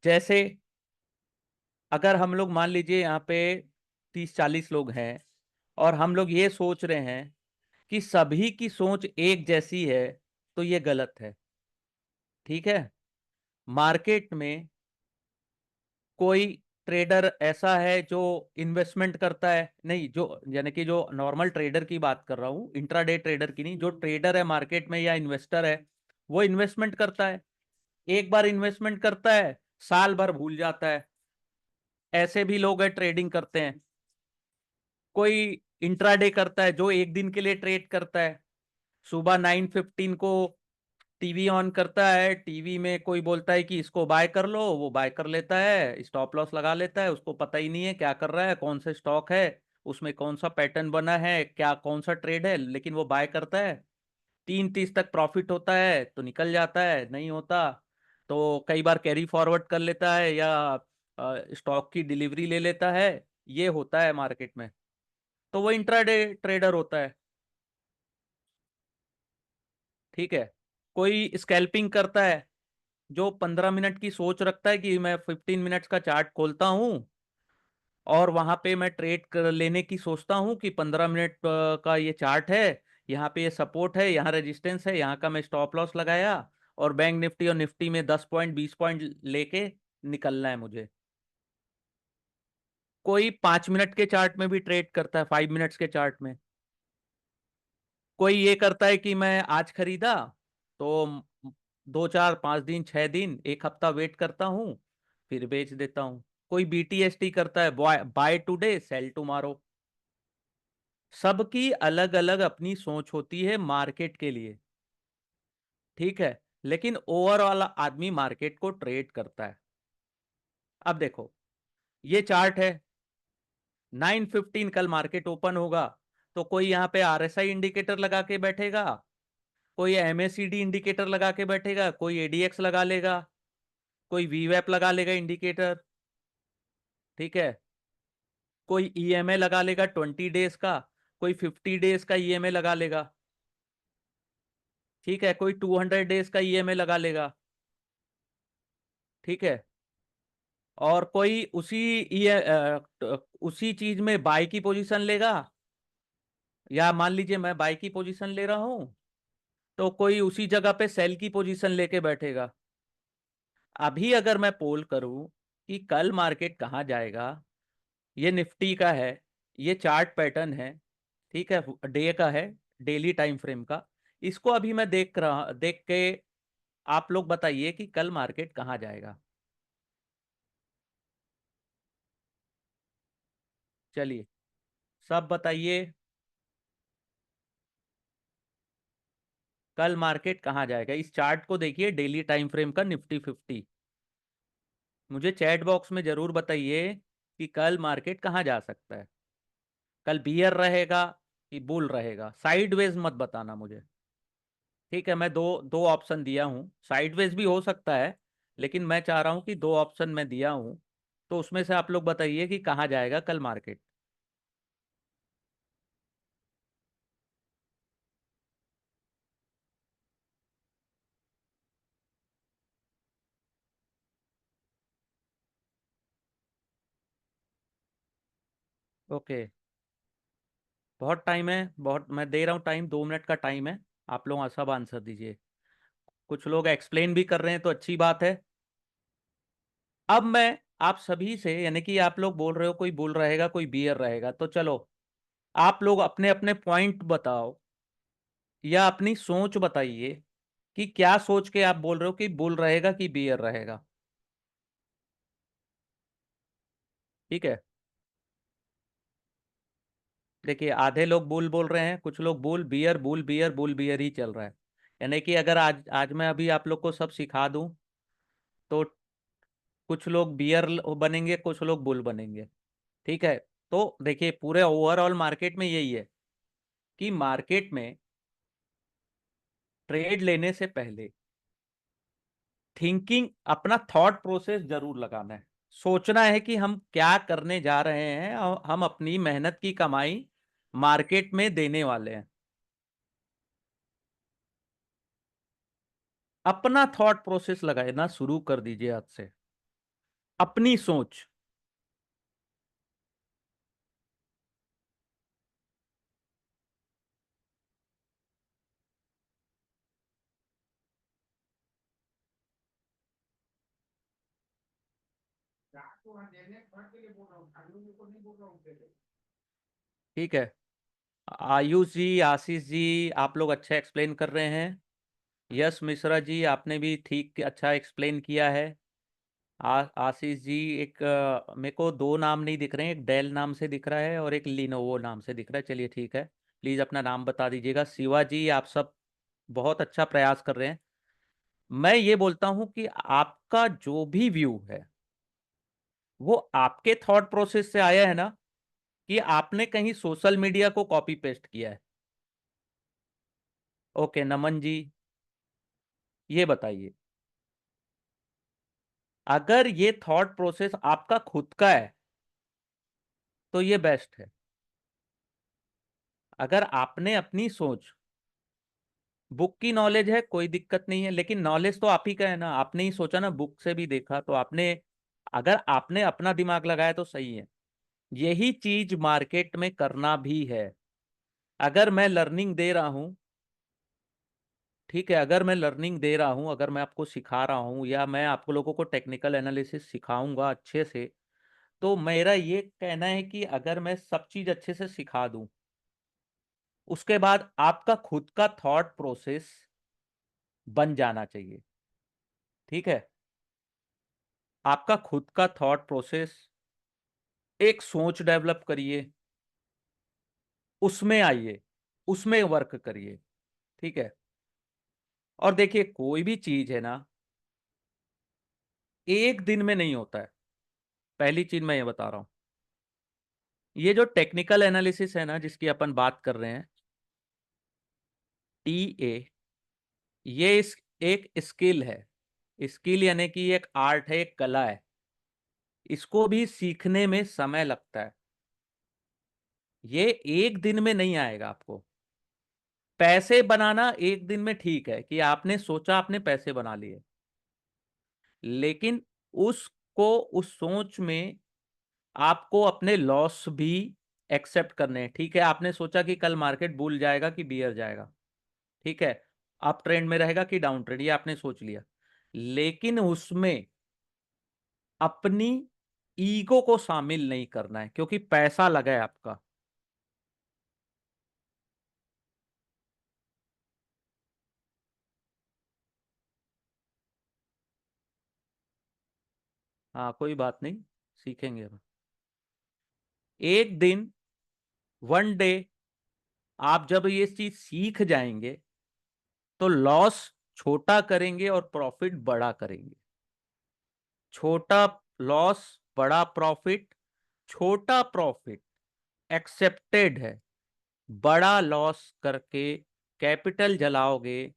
जैसे अगर हम लोग मान लीजिए यहाँ पे 30-40 लोग हैं और हम लोग ये सोच रहे हैं कि सभी की सोच एक जैसी है, तो ये गलत है। ठीक है। मार्केट में कोई ट्रेडर ऐसा है जो इन्वेस्टमेंट करता है, नहीं, जो यानी कि जो नॉर्मल ट्रेडर की बात कर रहा हूँ, इंट्राडे ट्रेडर की नहीं, जो ट्रेडर है मार्केट में या इन्वेस्टर है, वो इन्वेस्टमेंट करता है। एक बार इन्वेस्टमेंट करता है, साल भर भूल जाता है। ऐसे भी लोग हैं ट्रेडिंग करते हैं। कोई इंट्राडे करता है जो एक दिन के लिए ट्रेड करता है। सुबह 9:15 को टीवी ऑन करता है, टीवी में कोई बोलता है कि इसको बाय कर लो, वो बाय कर लेता है, स्टॉप लॉस लगा लेता है, उसको पता ही नहीं है क्या कर रहा है, कौन सा स्टॉक है, उसमें कौन सा पैटर्न बना है, क्या कौन सा ट्रेड है, लेकिन वो बाय करता है। 3:30 तक प्रॉफिट होता है तो निकल जाता है, नहीं होता तो कई बार कैरी फॉरवर्ड कर लेता है या स्टॉक की डिलीवरी ले लेता है। ये होता है मार्केट में, तो वो इंट्राडे ट्रेडर होता है। ठीक है। कोई स्कैल्पिंग करता है जो 15 मिनट की सोच रखता है कि मैं 15 मिनट्स का चार्ट खोलता हूं और वहां पे मैं ट्रेड कर लेने की सोचता हूं कि 15 मिनट का ये चार्ट है, यहाँ पे ये सपोर्ट है, यहाँ रेजिस्टेंस है, यहाँ का मैं स्टॉप लॉस लगाया और बैंक निफ्टी और निफ्टी में 10 पॉइंट 20 पॉइंट लेके निकलना है मुझे। कोई 5 मिनट के चार्ट में भी ट्रेड करता है, 5 मिनट्स के चार्ट में। कोई ये करता है कि मैं आज खरीदा तो 2 4 5 दिन 6 दिन एक हफ्ता वेट करता हूँ, फिर बेच देता हूँ। कोई बीटीएसटी करता है, बाय टुडे सेल टुमारो। सबकी अलग अलग अपनी सोच होती है मार्केट के लिए। ठीक है। लेकिन ओवरऑल आदमी मार्केट को ट्रेड करता है। अब देखो, ये चार्ट है, 9:15 कल मार्केट ओपन होगा, तो कोई यहाँ पे आरएसआई इंडिकेटर लगा के बैठेगा, कोई एमएसीडी इंडिकेटर लगा के बैठेगा, कोई एडीएक्स लगा लेगा, कोई वीवैप लगा लेगा इंडिकेटर। ठीक है। कोई ईएमए लगा लेगा 20 डेज का, कोई 50 डेज का ईएमए लगा लेगा। ठीक है। कोई 200 डेज का ईएमए लगा लेगा। ठीक है। और कोई उसी चीज में बाई की पोजीशन लेगा, या मान लीजिए मैं बाई की पोजीशन ले रहा हूं तो कोई उसी जगह पे सेल की पोजीशन लेके बैठेगा। अभी अगर मैं पोल करूं कि कल मार्केट कहाँ जाएगा, ये निफ्टी का है, ये चार्ट पैटर्न है, ठीक है, डे का है, डेली टाइम फ्रेम का। इसको अभी मैं देख के आप लोग बताइए कि कल मार्केट कहाँ जाएगा। चलिए, सब बताइए, कल मार्केट कहाँ जाएगा। इस चार्ट को देखिए, डेली टाइम फ्रेम का निफ्टी 50। मुझे चैट बॉक्स में जरूर बताइए कि कल मार्केट कहाँ जा सकता है। कल बियर रहेगा कि बुल रहेगा, साइडवेज मत बताना मुझे। ठीक है। मैं दो दो ऑप्शन दिया हूँ, साइडवेज भी हो सकता है, लेकिन मैं चाह रहा हूँ कि दो ऑप्शन मैं दिया हूँ, तो उसमें से आप लोग बताइए कि कहाँ जाएगा कल मार्केट। ओके। बहुत टाइम है, बहुत, मैं दे रहा हूँ टाइम, 2 मिनट का टाइम है। आप लोग सब आंसर दीजिए। कुछ लोग एक्सप्लेन भी कर रहे हैं तो अच्छी बात है। अब मैं आप सभी से, यानी कि आप लोग बोल रहे हो कोई बुल रहेगा कोई बियर रहेगा, तो चलो आप लोग अपने अपने पॉइंट बताओ या अपनी सोच बताइए कि क्या सोच के आप बोल रहे हो कि बुल रहेगा कि बियर रहेगा। ठीक है। देखिए, आधे लोग बुल बोल रहे हैं, कुछ लोग बुल बियर ही चल रहा है। यानी कि अगर आज आज मैं अभी आप लोग को सब सिखा दूं तो कुछ लोग बियर बनेंगे, कुछ लोग बुल बनेंगे। ठीक है। तो देखिए, पूरे ओवरऑल मार्केट में यही है कि मार्केट में ट्रेड लेने से पहले थिंकिंग, अपना थॉट प्रोसेस जरूर लगाना है। सोचना है कि हम क्या करने जा रहे हैं और हम अपनी मेहनत की कमाई मार्केट में देने वाले हैं। अपना थॉट प्रोसेस लगाना शुरू कर दीजिए आज से। अपनी सोच। ठीक है। आयुष जी, आशीष जी, आप लोग अच्छा एक्सप्लेन कर रहे हैं। यश मिश्रा जी, आपने भी ठीक अच्छा एक्सप्लेन किया है। आशीष जी, एक मेरे को दो नाम नहीं दिख रहे हैं, एक डेल नाम से दिख रहा है और एक लिनोवो नाम से दिख रहा है। चलिए ठीक है, प्लीज़ अपना नाम बता दीजिएगा। शिवा जी, आप सब बहुत अच्छा प्रयास कर रहे हैं। मैं ये बोलता हूं कि आपका जो भी व्यू है वो आपके थॉट प्रोसेस से आया है ना, कि आपने कहीं सोशल मीडिया को कॉपी पेस्ट किया है? ओके नमन जी, ये बताइए, अगर ये थॉट प्रोसेस आपका खुद का है तो ये बेस्ट है। अगर आपने अपनी सोच, बुक की नॉलेज है कोई दिक्कत नहीं है, लेकिन नॉलेज तो आप ही का है ना, आपने ही सोचा ना, बुक से भी देखा तो आपने, अगर आपने अपना दिमाग लगाया तो सही है। यही चीज मार्केट में करना भी है। अगर मैं लर्निंग दे रहा हूं, ठीक है, अगर मैं लर्निंग दे रहा हूं, अगर मैं आपको सिखा रहा हूं, या मैं आपको लोगों को टेक्निकल एनालिसिस सिखाऊंगा अच्छे से, तो मेरा ये कहना है कि अगर मैं सब चीज अच्छे से सिखा दूं, उसके बाद आपका खुद का थॉट प्रोसेस बन जाना चाहिए। ठीक है, आपका खुद का थॉट प्रोसेस, एक सोच डेवलप करिए, उसमें आइए, उसमें वर्क करिए। ठीक है, और देखिए कोई भी चीज है ना, एक दिन में नहीं होता है। पहली चीज मैं ये बता रहा हूं, ये जो टेक्निकल एनालिसिस है ना जिसकी अपन बात कर रहे हैं, टीए, ये एक स्किल है। स्किल यानी कि एक आर्ट है, एक कला है। इसको भी सीखने में समय लगता है। ये एक दिन में नहीं आएगा आपको। पैसे बनाना एक दिन में ठीक है, कि आपने सोचा आपने पैसे बना लिए, लेकिन उसको, उस सोच में आपको अपने लॉस भी एक्सेप्ट करने हैं। ठीक है, आपने सोचा कि कल मार्केट बुल जाएगा कि बियर जाएगा, ठीक है, अप ट्रेंड में रहेगा कि डाउन ट्रेंड, ये आपने सोच लिया, लेकिन उसमें अपनी ईगो को शामिल नहीं करना है, क्योंकि पैसा लगा है आपका। हाँ कोई बात नहीं, सीखेंगे हम। एक दिन, वन डे, आप जब ये चीज सीख जाएंगे तो लॉस छोटा करेंगे और प्रॉफिट बड़ा करेंगे। छोटा लॉस, बड़ा प्रॉफिट। छोटा प्रॉफिट एक्सेप्टेड है, बड़ा लॉस करके कैपिटल जलाओगे,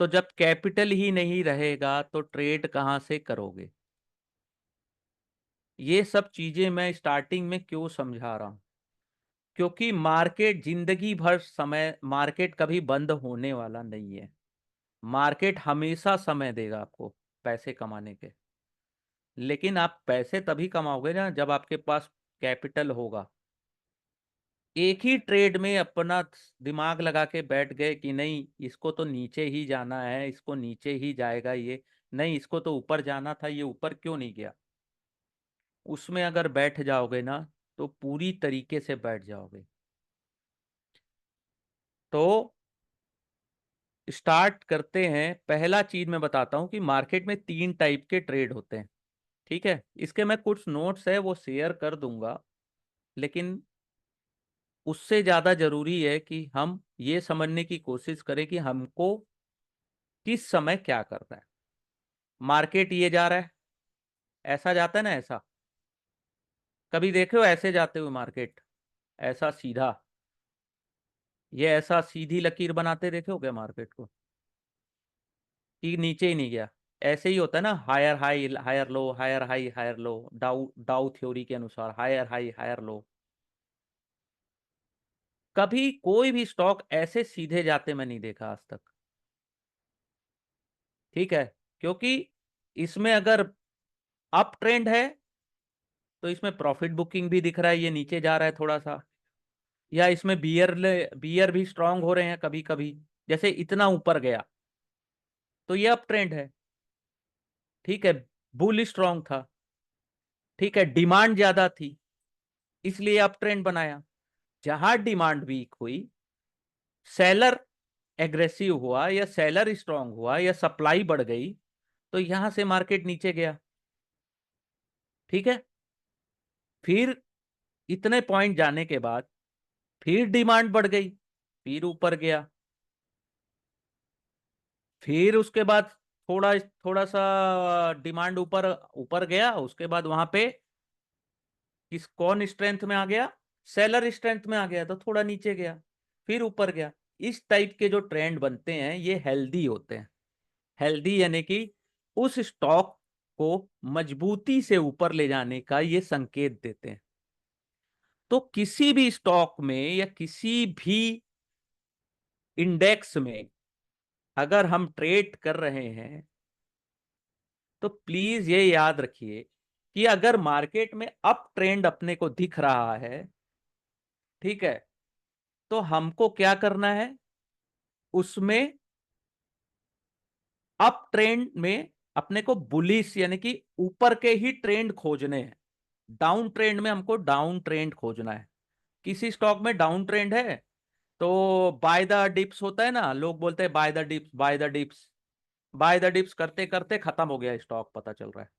तो जब कैपिटल ही नहीं रहेगा तो ट्रेड कहां से करोगे? ये सब चीजें मैं स्टार्टिंग में क्यों समझा रहा हूं, क्योंकि मार्केट जिंदगी भर समय, मार्केट कभी बंद होने वाला नहीं है। मार्केट हमेशा समय देगा आपको पैसे कमाने के, लेकिन आप पैसे तभी कमाओगे ना जब आपके पास कैपिटल होगा। एक ही ट्रेड में अपना दिमाग लगा के बैठ गए कि नहीं इसको तो नीचे ही जाना है, इसको नीचे ही जाएगा, ये नहीं, इसको तो ऊपर जाना था, ये ऊपर क्यों नहीं गया, उसमें अगर बैठ जाओगे ना तो पूरी तरीके से बैठ जाओगे। तो स्टार्ट करते हैं। पहला चीज मैं बताता हूं कि मार्केट में तीन टाइप के ट्रेड होते हैं। ठीक है, इसके मैं कुछ नोट्स है वो शेयर कर दूंगा, लेकिन उससे ज्यादा जरूरी है कि हम ये समझने की कोशिश करें कि हमको किस समय क्या करना है। मार्केट ये जा रहा है, ऐसा जाता है ना, ऐसा कभी देखे हो ऐसे जाते हुए मार्केट, ऐसा सीधा, ये ऐसा सीधी लकीर बनाते देखे हो क्या मार्केट को, कि नीचे ही नहीं गया? ऐसे ही होता है ना, higher high higher low, higher high higher low, Dow Dow theory के अनुसार हायर हाई हायर लो। कभी कोई भी स्टॉक ऐसे सीधे जाते मैं नहीं देखा आज तक। ठीक है, क्योंकि इसमें अगर अप ट्रेंड है तो इसमें प्रॉफिट बुकिंग भी दिख रहा है, ये नीचे जा रहा है थोड़ा सा, या इसमें बियर भी स्ट्रांग हो रहे हैं कभी कभी, जैसे इतना ऊपर गया तो ये अप ट्रेंड है। ठीक है, बुल स्ट्रांग था, ठीक है, डिमांड ज्यादा थी इसलिए अप ट्रेंड बनाया। जहां डिमांड वीक हुई, सेलर एग्रेसिव हुआ या सेलर स्ट्रांग हुआ या सप्लाई बढ़ गई, तो यहां से मार्केट नीचे गया। ठीक है, फिर इतने पॉइंट जाने के बाद फिर डिमांड बढ़ गई, फिर ऊपर गया, फिर उसके बाद थोड़ा थोड़ा सा डिमांड ऊपर ऊपर गया, उसके बाद वहां पे किस कौन स्ट्रेंथ में आ गया, सेलर स्ट्रेंथ में आ गया, तो थोड़ा नीचे गया, फिर ऊपर गया। इस टाइप के जो ट्रेंड बनते हैं ये हेल्दी होते हैं। हेल्दी यानी कि उस स्टॉक को मजबूती से ऊपर ले जाने का ये संकेत देते हैं। तो किसी भी स्टॉक में या किसी भी इंडेक्स में अगर हम ट्रेड कर रहे हैं तो प्लीज ये याद रखिए कि अगर मार्केट में अप ट्रेंड अपने को दिख रहा है, ठीक है, तो हमको क्या करना है, उसमें अप ट्रेंड में अपने को बुलिश यानी कि ऊपर के ही ट्रेंड खोजने हैं। डाउन ट्रेंड में हमको डाउन ट्रेंड खोजना है। किसी स्टॉक में डाउन ट्रेंड है तो बाय द डिप्स होता है ना, लोग बोलते हैं by the dips, by the dips, by the dips करते करते खत्म हो गया स्टॉक, पता चल रहा है।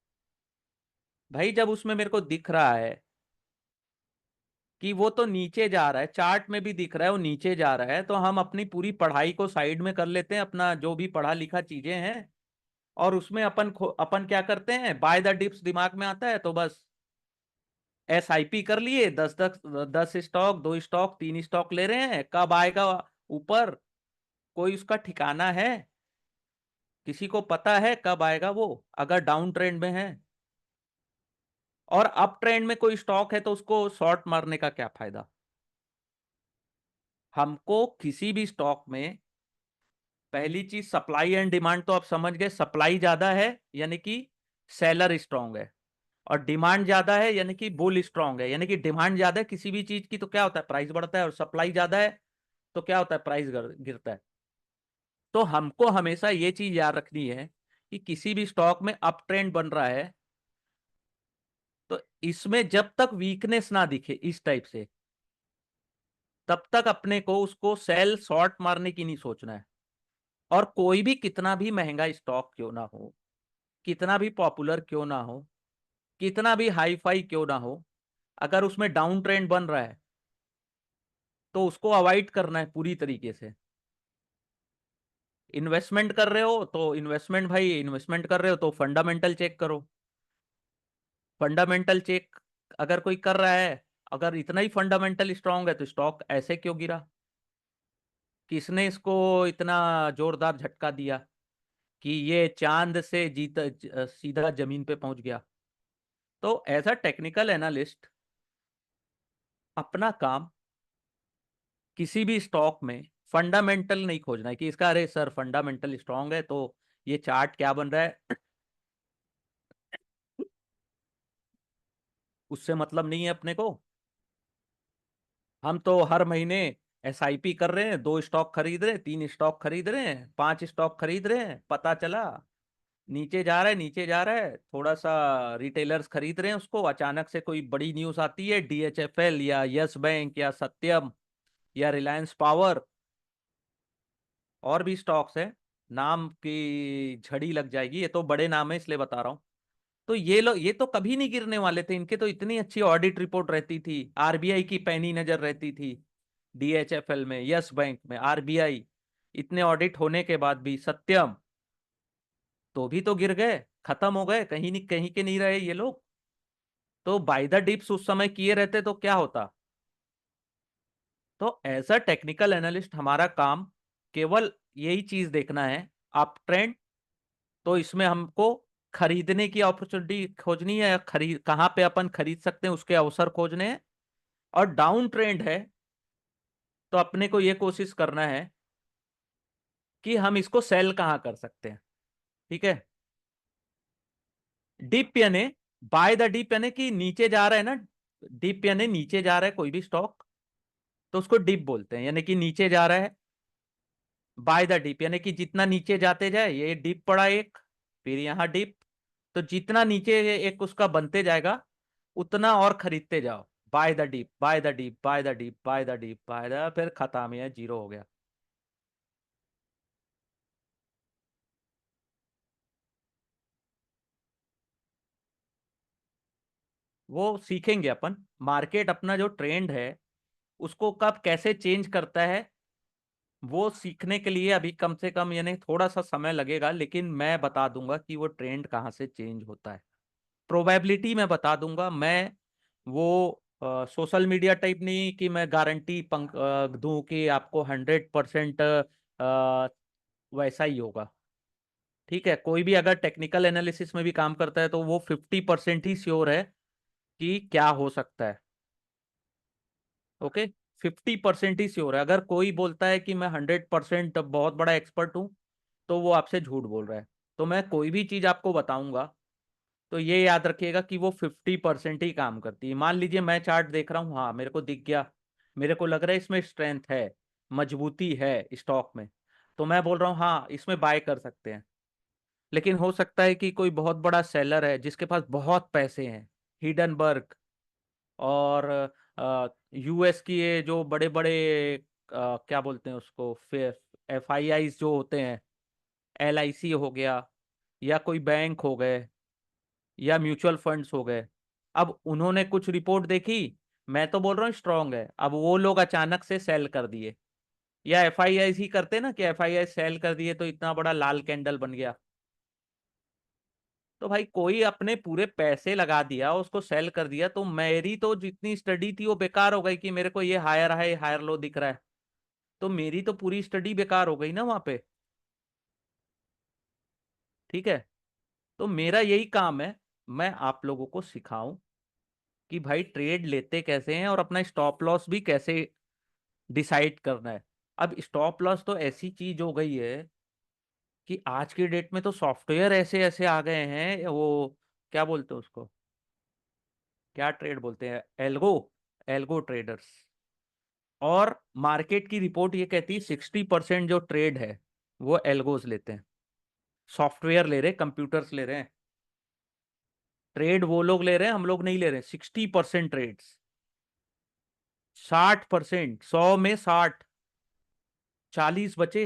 भाई जब उसमें मेरे को दिख रहा है कि वो तो नीचे जा रहा है, चार्ट में भी दिख रहा है वो नीचे जा रहा है, तो हम अपनी पूरी पढ़ाई को साइड में कर लेते हैं, अपना जो भी पढ़ा लिखा चीजें हैं, और उसमें अपन क्या करते हैं, बाय द डिप्स दिमाग में आता है तो बस एसआईपी कर लिए, 10 स्टॉक, 2 स्टॉक, 3 स्टॉक ले रहे हैं, कब आएगा ऊपर कोई उसका ठिकाना है, किसी को पता है कब आएगा वो, अगर डाउन ट्रेंड में है। और अप ट्रेंड में कोई स्टॉक है तो उसको शॉर्ट मारने का क्या फायदा। हमको किसी भी स्टॉक में पहली चीज सप्लाई एंड डिमांड तो आप समझ गए, सप्लाई ज्यादा है यानी कि सेलर स्ट्रांग है, और डिमांड ज्यादा है यानी कि बुल स्ट्रांग है। यानी कि डिमांड ज्यादा है किसी भी चीज की तो क्या होता है, प्राइस बढ़ता है, और सप्लाई ज्यादा है तो क्या होता है, प्राइस गिरता है। तो हमको हमेशा ये चीज याद रखनी है कि किसी भी स्टॉक में अप ट्रेंड बन रहा है तो इसमें जब तक वीकनेस ना दिखे इस टाइप से, तब तक अपने को उसको सेल शॉर्ट मारने की नहीं सोचना है। और कोई भी कितना भी महंगा स्टॉक क्यों ना हो, कितना भी पॉपुलर क्यों ना हो, कितना भी हाई फाई क्यों ना हो, अगर उसमें डाउन ट्रेंड बन रहा है तो उसको अवॉइड करना है पूरी तरीके से। इन्वेस्टमेंट कर रहे हो तो इन्वेस्टमेंट, भाई इन्वेस्टमेंट कर रहे हो तो फंडामेंटल चेक करो। फंडामेंटल चेक अगर कोई कर रहा है, अगर इतना ही फंडामेंटल स्ट्रांग है तो स्टॉक ऐसे क्यों गिरा, किसने इसको इतना जोरदार झटका दिया कि ये चांद से सीधा जमीन पे पहुंच गया। तो एज अ टेक्निकल एनालिस्ट अपना काम किसी भी स्टॉक में फंडामेंटल नहीं खोजना है कि इसका अरे सर फंडामेंटल स्ट्रांग है तो ये चार्ट क्या बन रहा है, उससे मतलब नहीं है अपने को। हम तो हर महीने एसआईपी कर रहे हैं, 2 स्टॉक खरीद रहे हैं, 3 स्टॉक खरीद रहे हैं, 5 स्टॉक खरीद रहे हैं, पता चला नीचे जा रहा है, नीचे जा रहा है, थोड़ा सा रिटेलर्स खरीद रहे हैं उसको, अचानक से कोई बड़ी न्यूज आती है, डीएचएफएल या यस बैंक या सत्यम या रिलायंस पावर, और भी स्टॉक्स है, नाम की झड़ी लग जाएगी, ये तो बड़े नाम है इसलिए बता रहा हूँ। तो ये लोग ये तो कभी नहीं गिरने वाले थे, इनके तो इतनी अच्छी ऑडिट रिपोर्ट रहती थी, आरबीआई की पैनी नजर रहती थी डीएचएफएल में, यस बैंक में, आरबीआई, इतने ऑडिट होने के बाद भी सत्यम, तो भी तो गिर गए, खत्म हो गए, कहीं नहीं कहीं के नहीं रहे ये लोग। तो बाय द डिप्स उस समय किए रहते तो क्या होता। तो एज अ टेक्निकल एनालिस्ट हमारा काम केवल यही चीज देखना है, अप ट्रेंड तो इसमें हमको खरीदने की अपॉर्चुनिटी खोजनी है, खरीद कहाँ पे अपन खरीद सकते हैं उसके अवसर खोजने हैं। और डाउन ट्रेंड है तो अपने को ये कोशिश करना है कि हम इसको सेल कहाँ कर सकते हैं। ठीक है, डिप यानी बाय द डिप यानी कि नीचे जा रहा है ना, डिप यानी नीचे जा रहा है कोई भी स्टॉक, तो उसको डिप बोलते हैं, यानी कि नीचे जा रहा है। बाय द डिप यानी कि जितना नीचे जाते जाए, ये डिप पड़ा एक, फिर यहाँ डिप, तो जितना नीचे एक उसका बनते जाएगा, उतना और खरीदते जाओ। Buy the dip, buy the dip, buy the dip, buy the dip, buy the, फिर खत्म, है जीरो हो गया। वो सीखेंगे अपन, मार्केट अपना जो ट्रेंड है उसको कब कैसे चेंज करता है, वो सीखने के लिए अभी कम से कम यानी थोड़ा सा समय लगेगा, लेकिन मैं बता दूंगा कि वो ट्रेंड कहाँ से चेंज होता है। प्रोबेबिलिटी मैं बता दूंगा मैं। वो सोशल मीडिया टाइप नहीं कि मैं गारंटी दूं कि आपको 100% वैसा ही होगा। ठीक है, कोई भी अगर टेक्निकल एनालिसिस में भी काम करता है तो वो 50% ही श्योर है कि क्या हो सकता है। ओके, 50% ही श्योर है। अगर कोई बोलता है कि मैं 100% बहुत बड़ा एक्सपर्ट हूं, तो वो आपसे झूठ बोल रहा है। तो मैं कोई भी चीज आपको बताऊंगा तो ये याद रखिएगा कि वो 50% ही काम करती है। मान लीजिए मैं चार्ट देख रहा हूँ, हाँ मेरे को दिख गया, मेरे को लग रहा है इसमें स्ट्रेंथ है, मजबूती है स्टॉक में, तो मैं बोल रहा हूँ हाँ इसमें बाय कर सकते हैं। लेकिन हो सकता है कि कोई बहुत बड़ा सेलर है जिसके पास बहुत पैसे हैं, हिडनबर्ग और यूएस की ये जो बड़े बड़े क्या बोलते हैं उसको, FII जो होते हैं, LIC हो गया, या कोई बैंक हो गए, या म्यूचुअल फंड्स हो गए। अब उन्होंने कुछ रिपोर्ट देखी, मैं तो बोल रहा हूँ स्ट्रांग है, अब वो लोग अचानक से सेल कर दिए, या FII ही करते ना कि FII सेल कर दिए तो इतना बड़ा लाल कैंडल बन गया। तो भाई कोई अपने पूरे पैसे लगा दिया, उसको सेल कर दिया, तो मेरी तो जितनी स्टडी थी वो बेकार हो गई कि मेरे को ये हायर हाई हायर लो दिख रहा है, तो मेरी तो पूरी स्टडी बेकार हो गई ना वहां पे। ठीक है, तो मेरा यही काम है, मैं आप लोगों को सिखाऊं कि भाई ट्रेड लेते कैसे हैं और अपना स्टॉप लॉस भी कैसे डिसाइड करना है। अब स्टॉप लॉस तो ऐसी चीज हो गई है कि आज की डेट में तो सॉफ्टवेयर ऐसे ऐसे आ गए हैं, वो क्या बोलते हैं उसको, क्या ट्रेड बोलते हैं, एल्गो, एल्गो ट्रेडर्स। और मार्केट की रिपोर्ट ये कहती है 60% जो ट्रेड है वो एल्गोज लेते हैं, सॉफ्टवेयर ले रहे, कंप्यूटर्स ले रहे हैं। ट्रेड वो लोग ले रहे हैं, हम लोग नहीं ले रहे। 60% ट्रेड्स, 60%, 100 में 60, 40 बचे।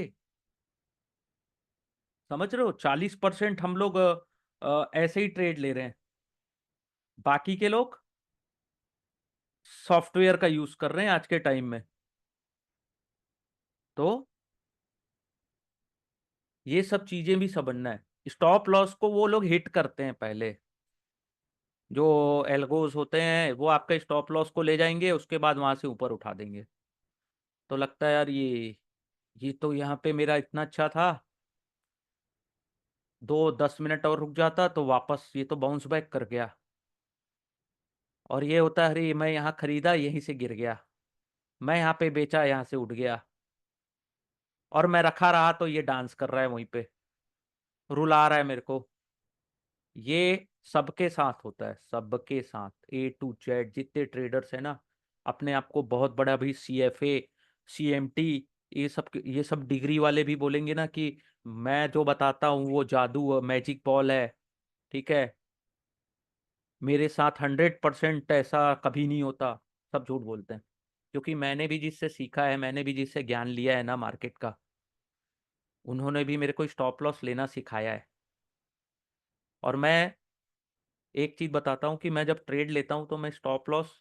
समझ रहे हो, 40% हम लोग ऐसे ही ट्रेड ले रहे हैं, बाकी के लोग सॉफ्टवेयर का यूज कर रहे हैं आज के टाइम में। तो ये सब चीजें भी समझना है। स्टॉप लॉस को वो लोग हिट करते हैं पहले, जो एल्गोस होते हैं वो आपके स्टॉप लॉस को ले जाएंगे, उसके बाद वहां से ऊपर उठा देंगे। तो लगता है यार ये तो यहाँ पे मेरा इतना अच्छा था, 2-10 मिनट और रुक जाता तो वापस ये तो बाउंस बैक कर गया। और ये होता है अरे मैं यहाँ खरीदा यहीं से गिर गया, मैं यहाँ पे बेचा यहाँ से उठ गया, और मैं रखा रहा तो ये डांस कर रहा है वहीं पे, रुला रहा है मेरे को। ये सबके साथ होता है, सबके साथ A to Z जितने ट्रेडर्स हैं ना, अपने आप को बहुत बड़ा, भी CFA, CMT, ये सब डिग्री वाले भी बोलेंगे ना कि मैं जो बताता हूँ वो जादू मैजिक बॉल है। ठीक है, मेरे साथ 100% ऐसा कभी नहीं होता, सब झूठ बोलते हैं। क्योंकि मैंने भी जिससे सीखा है, मैंने भी जिससे ज्ञान लिया है ना मार्केट का, उन्होंने भी मेरे को स्टॉप लॉस लेना सिखाया है। और मैं एक चीज बताता हूँ कि मैं जब ट्रेड लेता हूँ तो मैं स्टॉप लॉस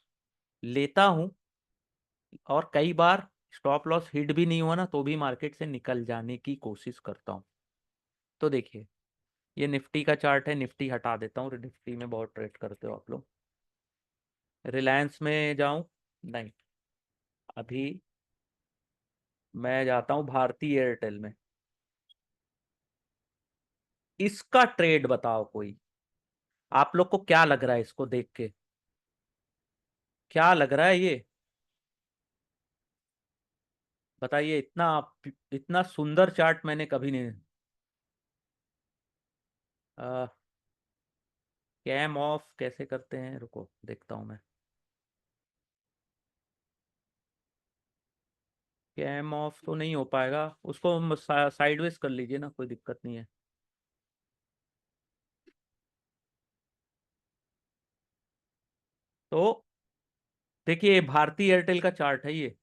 लेता हूँ, और कई बार स्टॉप लॉस हिट भी नहीं हुआ ना तो भी मार्केट से निकल जाने की कोशिश करता हूँ। तो देखिए, ये निफ्टी का चार्ट है, निफ्टी हटा देता हूँ, निफ्टी में बहुत ट्रेड करते हो आप लोग। रिलायंस में जाऊं, नहीं, अभी मैं जाता हूँ भारती एयरटेल में। इसका ट्रेड बताओ कोई, आप लोग को क्या लग रहा है इसको देख के, क्या लग रहा है ये, बताइए। इतना इतना सुंदर चार्ट मैंने कभी नहीं। कैम ऑफ कैसे करते हैं, रुको देखता हूं मैं। कैम ऑफ तो नहीं हो पाएगा, उसको साइडवेज कर लीजिए ना, कोई दिक्कत नहीं है। तो देखिए, ये भारती एयरटेल का चार्ट है ये।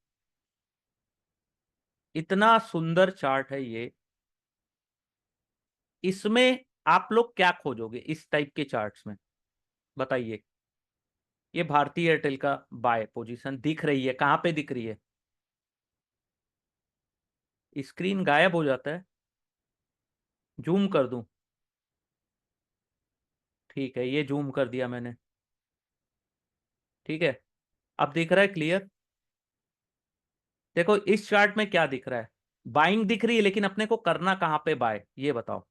इतना सुंदर चार्ट है ये। इसमें आप लोग क्या खोजोगे इस टाइप के चार्ट्स में, बताइए। ये भारती एयरटेल का बाय पोजीशन दिख रही है, कहाँ पे दिख रही है? स्क्रीन गायब हो जाता है। जूम कर दूं? ठीक है, ये जूम कर दिया मैंने। ठीक है, अब दिख रहा है क्लियर? देखो इस चार्ट में क्या दिख रहा है, बाइंग दिख रही है, लेकिन अपने को करना कहाँ पे बाय, ये बताओ।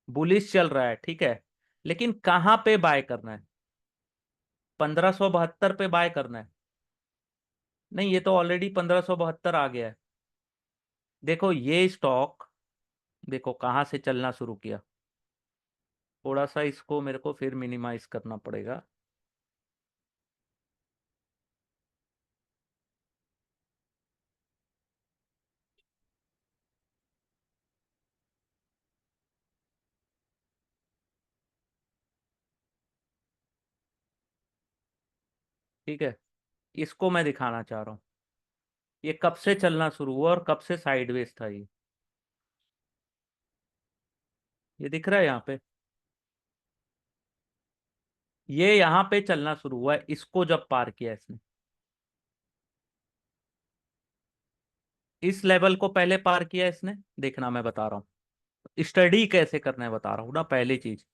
बुलिश चल रहा है, ठीक है, लेकिन कहाँ पे बाय करना है? 1572 पे बाय करना है? नहीं, ये तो ऑलरेडी 1572 आ गया है। देखो ये स्टॉक, देखो कहाँ से चलना शुरू किया। थोड़ा सा इसको मेरे को फिर मिनिमाइज करना पड़ेगा। ठीक है, इसको मैं दिखाना चाह रहा हूँ। ये कब से चलना शुरू हुआ और कब से साइडवेज था ये दिख रहा है यहाँ पे। ये यहाँ पे चलना शुरू हुआ है, इसको जब पार किया इसने, इस लेवल को पहले पार किया इसने, देखना मैं बता रहा हूँ स्टडी कैसे करना है, बता रहा हूँ ना। पहली चीज,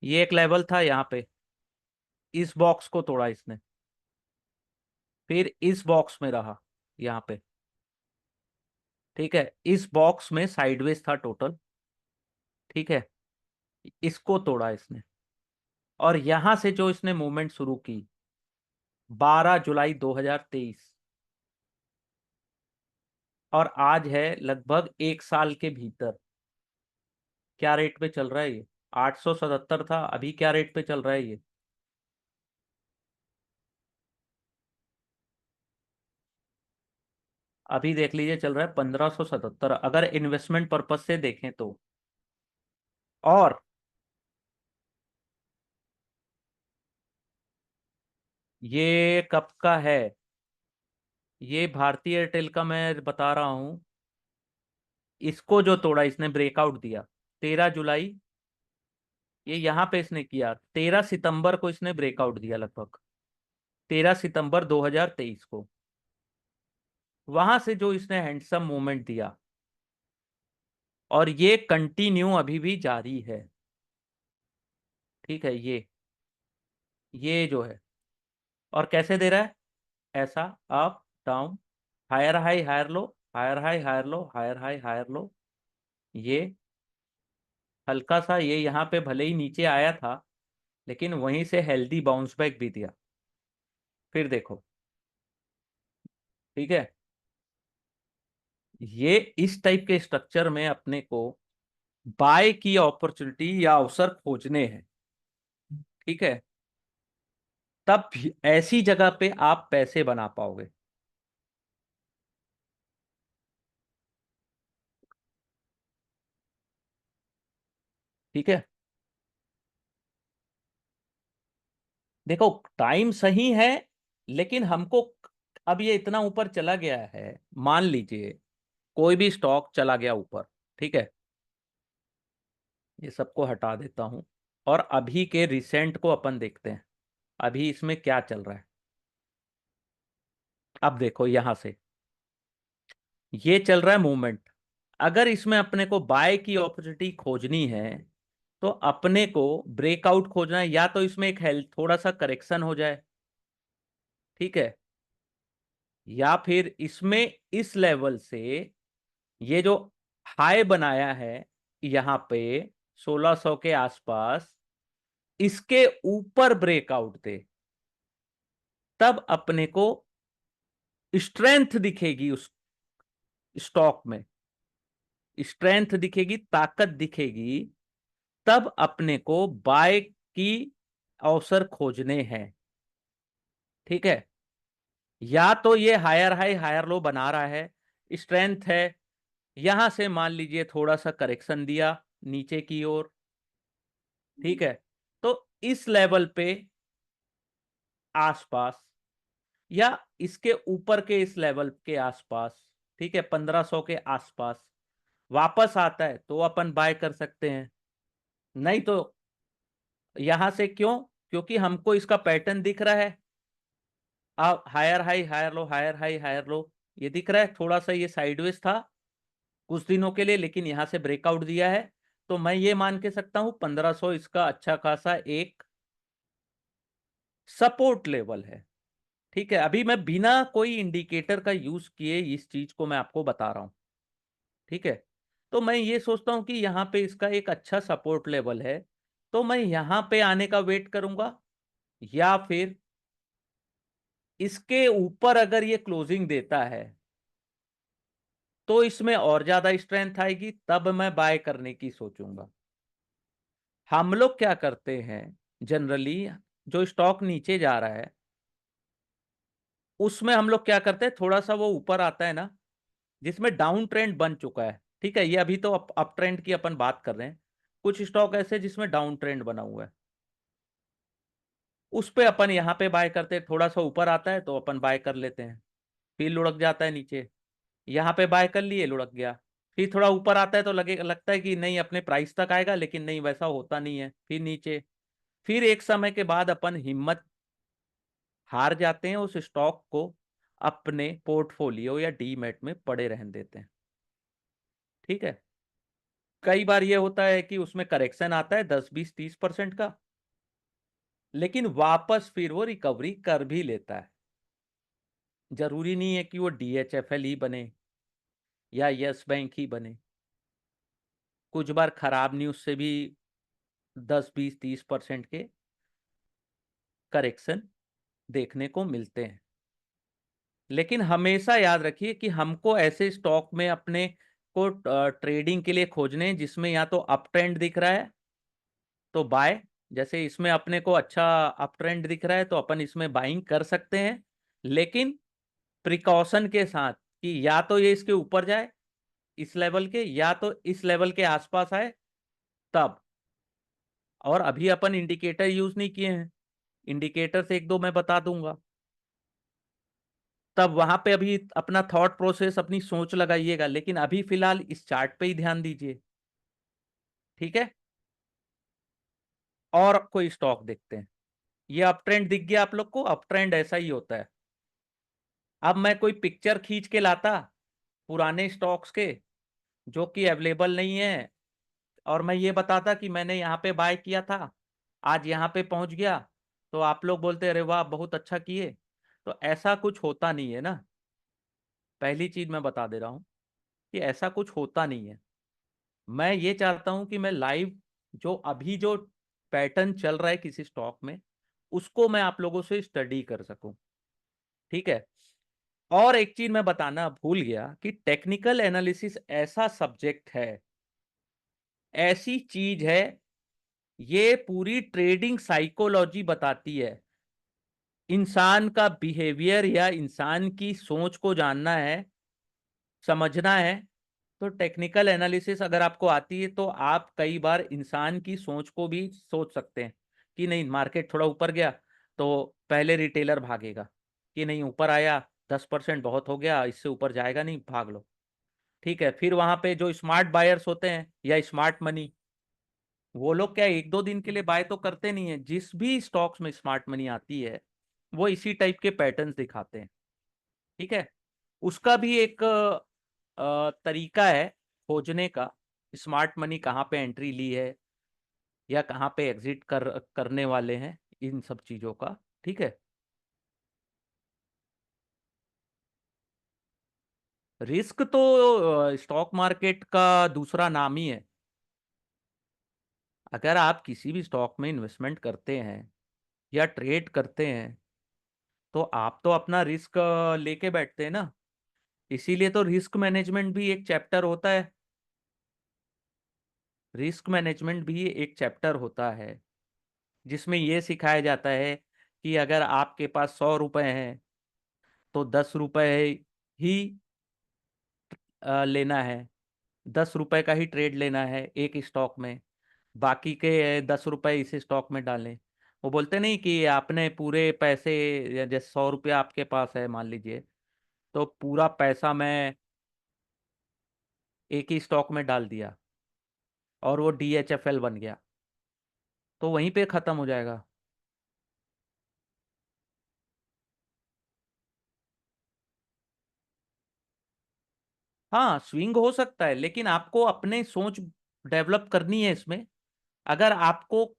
ये एक लेवल था यहाँ पे, इस बॉक्स को तोड़ा इसने, फिर इस बॉक्स में रहा यहाँ पे। ठीक है, इस बॉक्स में साइडवेज था टोटल। ठीक है, इसको तोड़ा इसने, और यहां से जो इसने मूवमेंट शुरू की 12 जुलाई 2023, और आज है लगभग एक साल के भीतर, क्या रेट पे चल रहा है ये? 877 था, अभी क्या रेट पे चल रहा है ये? अभी देख लीजिए, चल रहा है 1577, अगर इन्वेस्टमेंट पर्पज से देखें तो। और ये कब का है? ये भारतीय एयरटेल का मैं बता रहा हूं। इसको जो तोड़ा इसने, ब्रेकआउट दिया 13 जुलाई, ये यहाँ पे इसने किया 13 सितंबर को इसने ब्रेकआउट दिया, लगभग 13 सितंबर 2023 को। वहां से जो इसने हैंडसम मूवमेंट दिया, और ये कंटिन्यू अभी भी जारी है। ठीक है, ये जो है, और कैसे दे रहा है? ऐसा, up down, higher high higher low, higher high higher low, higher high higher low. ये हल्का सा, ये यहाँ पे भले ही नीचे आया था, लेकिन वहीं से हेल्दी बाउंस बैक भी दिया। फिर देखो, ठीक है, ये इस टाइप के स्ट्रक्चर में अपने को बाय की अपॉर्चुनिटी या अवसर खोजने हैं। ठीक है, तब ऐसी जगह पे आप पैसे बना पाओगे। ठीक है, देखो टाइम सही है, लेकिन हमको, अब ये इतना ऊपर चला गया है, मान लीजिए कोई भी स्टॉक चला गया ऊपर। ठीक है, ये सबको हटा देता हूं, और अभी के रिसेंट को अपन देखते हैं, अभी इसमें क्या चल रहा है। अब देखो यहां से ये चल रहा है मूवमेंट। अगर इसमें अपने को बाय की अपॉर्चुनिटी खोजनी है, तो अपने को ब्रेकआउट खोजना है, या तो इसमें एक हेल्थ थोड़ा सा करेक्शन हो जाए। ठीक है, या फिर इसमें इस लेवल से ये जो हाई बनाया है यहाँ पे 1600 के आसपास, इसके ऊपर ब्रेकआउट दे, तब अपने को स्ट्रेंथ दिखेगी उस स्टॉक में, स्ट्रेंथ दिखेगी, ताकत दिखेगी, तब अपने को बाय की अवसर खोजने हैं। ठीक है, या तो ये हायर हाई हायर लो बना रहा है, स्ट्रेंथ है, यहां से मान लीजिए थोड़ा सा करेक्शन दिया नीचे की ओर, ठीक है, तो इस लेवल पे आसपास या इसके ऊपर के इस लेवल के आसपास, ठीक है, 1500 के आसपास वापस आता है तो अपन बाय कर सकते हैं। नहीं तो यहां से, क्यों? क्योंकि हमको इसका पैटर्न दिख रहा है, आप higher high higher low higher high higher low, ये दिख रहा है। थोड़ा सा ये साइडवेज था कुछ दिनों के लिए, लेकिन यहां से ब्रेकआउट दिया है, तो मैं ये मान के सकता हूं 1500 इसका अच्छा खासा एक सपोर्ट लेवल है। ठीक है, अभी मैं बिना कोई इंडिकेटर का यूज किए इस चीज को मैं आपको बता रहा हूं। ठीक है, तो मैं ये सोचता हूं कि यहाँ पे इसका एक अच्छा सपोर्ट लेवल है, तो मैं यहां पे आने का वेट करूंगा, या फिर इसके ऊपर अगर ये क्लोजिंग देता है तो इसमें और ज्यादा स्ट्रेंथ आएगी, तब मैं बाय करने की सोचूंगा। हम लोग क्या करते हैं जनरली, जो स्टॉक नीचे जा रहा है उसमें हम लोग क्या करते हैं, थोड़ा सा वो ऊपर आता है ना, जिसमें डाउन ट्रेंड बन चुका है, ठीक है, ये अभी तो अप ट्रेंड की अपन बात कर रहे हैं, कुछ स्टॉक ऐसे जिसमें डाउन ट्रेंड बना हुआ है, उस पे अपन यहाँ पे बाय करते हैं। थोड़ा सा ऊपर आता है तो अपन बाय कर लेते हैं, फिर लुढ़क जाता है नीचे, यहाँ पे बाय कर लिए, लुढ़क गया, फिर थोड़ा ऊपर आता है तो लगता है कि नहीं अपने प्राइस तक आएगा, लेकिन नहीं, वैसा होता नहीं है, फिर नीचे, फिर एक समय के बाद अपन हिम्मत हार जाते हैं, उस स्टॉक को अपने पोर्टफोलियो या डीमैट में पड़े रहने देते हैं। ठीक है, कई बार ये होता है कि उसमें करेक्शन आता है 10 20 30% का, लेकिन वापस फिर वो रिकवरी कर भी लेता है। जरूरी नहीं है कि वो DHFL ही बने या यस बैंक ही बने, कुछ बार खराब न्यूज से भी 10 20 30% के करेक्शन देखने को मिलते हैं। लेकिन हमेशा याद रखिए कि हमको ऐसे स्टॉक में अपने को ट्रेडिंग के लिए खोजने हैं जिसमें या तो अप ट्रेंड दिख रहा है तो बाय, जैसे इसमें अपने को अच्छा अप ट्रेंड दिख रहा है तो अपन इसमें बाइंग कर सकते हैं, लेकिन प्रिकॉशन के साथ कि या तो ये इसके ऊपर जाए इस लेवल के, या तो इस लेवल के आसपास आए तब। और अभी अपन इंडिकेटर यूज नहीं किए हैं, इंडिकेटर से एक दो मैं बता दूंगा, तब वहां पे अभी अपना थॉट प्रोसेस अपनी सोच लगाइएगा, लेकिन अभी फिलहाल इस चार्ट पे ही ध्यान दीजिए। ठीक है, और कोई स्टॉक देखते हैं। ये अप ट्रेंड दिख गया आप लोग को, अप ट्रेंड ऐसा ही होता है। अब मैं कोई पिक्चर खींच के लाता पुराने स्टॉक्स के जो कि अवेलेबल नहीं है, और मैं ये बताता कि मैंने यहाँ पे बाय किया था, आज यहाँ पे पहुंच गया, तो आप लोग बोलते अरे वाह बहुत अच्छा किए, तो ऐसा कुछ होता नहीं है ना। पहली चीज मैं बता दे रहा हूं कि ऐसा कुछ होता नहीं है। मैं ये चाहता हूं कि मैं लाइव जो अभी जो पैटर्न चल रहा है किसी स्टॉक में, उसको मैं आप लोगों से स्टडी कर सकूं। ठीक है, और एक चीज मैं बताना भूल गया कि टेक्निकल एनालिसिस ऐसा सब्जेक्ट है, ऐसी चीज है, ये पूरी ट्रेडिंग साइकोलॉजी बताती है। इंसान का बिहेवियर या इंसान की सोच को जानना है, समझना है, तो टेक्निकल एनालिसिस अगर आपको आती है तो आप कई बार इंसान की सोच को भी सोच सकते हैं कि नहीं मार्केट थोड़ा ऊपर गया तो पहले रिटेलर भागेगा, कि नहीं ऊपर आया 10% बहुत हो गया, इससे ऊपर जाएगा नहीं, भाग लो। ठीक है, फिर वहां पे जो स्मार्ट बायर्स होते हैं या स्मार्ट मनी, वो लोग क्या एक दो दिन के लिए बाय तो करते नहीं है, जिस भी स्टॉक्स में स्मार्ट मनी आती है वो इसी टाइप के पैटर्न्स दिखाते हैं। ठीक है, उसका भी एक तरीका है खोजने का, स्मार्ट मनी कहाँ पे एंट्री ली है या कहाँ पे एग्जिट करने वाले हैं, इन सब चीजों का। ठीक है, रिस्क तो स्टॉक मार्केट का दूसरा नाम ही है। अगर आप किसी भी स्टॉक में इन्वेस्टमेंट करते हैं या ट्रेड करते हैं तो आप तो अपना रिस्क लेके बैठते हैं ना, इसीलिए तो रिस्क मैनेजमेंट भी एक चैप्टर होता है। रिस्क मैनेजमेंट भी एक चैप्टर होता है जिसमें ये सिखाया जाता है कि अगर आपके पास 100 रुपए हैं तो 10 रुपए ही लेना है, 10 रुपए का ही ट्रेड लेना है एक स्टॉक में, बाकी के 10 रुपए इस स्टॉक में डालें। वो बोलते नहीं कि आपने पूरे पैसे, या जैसे 100 रुपया आपके पास है मान लीजिए, तो पूरा पैसा मैं एक ही स्टॉक में डाल दिया और वो DHFL बन गया, तो वहीं पे खत्म हो जाएगा। हाँ, स्विंग हो सकता है, लेकिन आपको अपने सोच डेवलप करनी है इसमें। अगर आपको,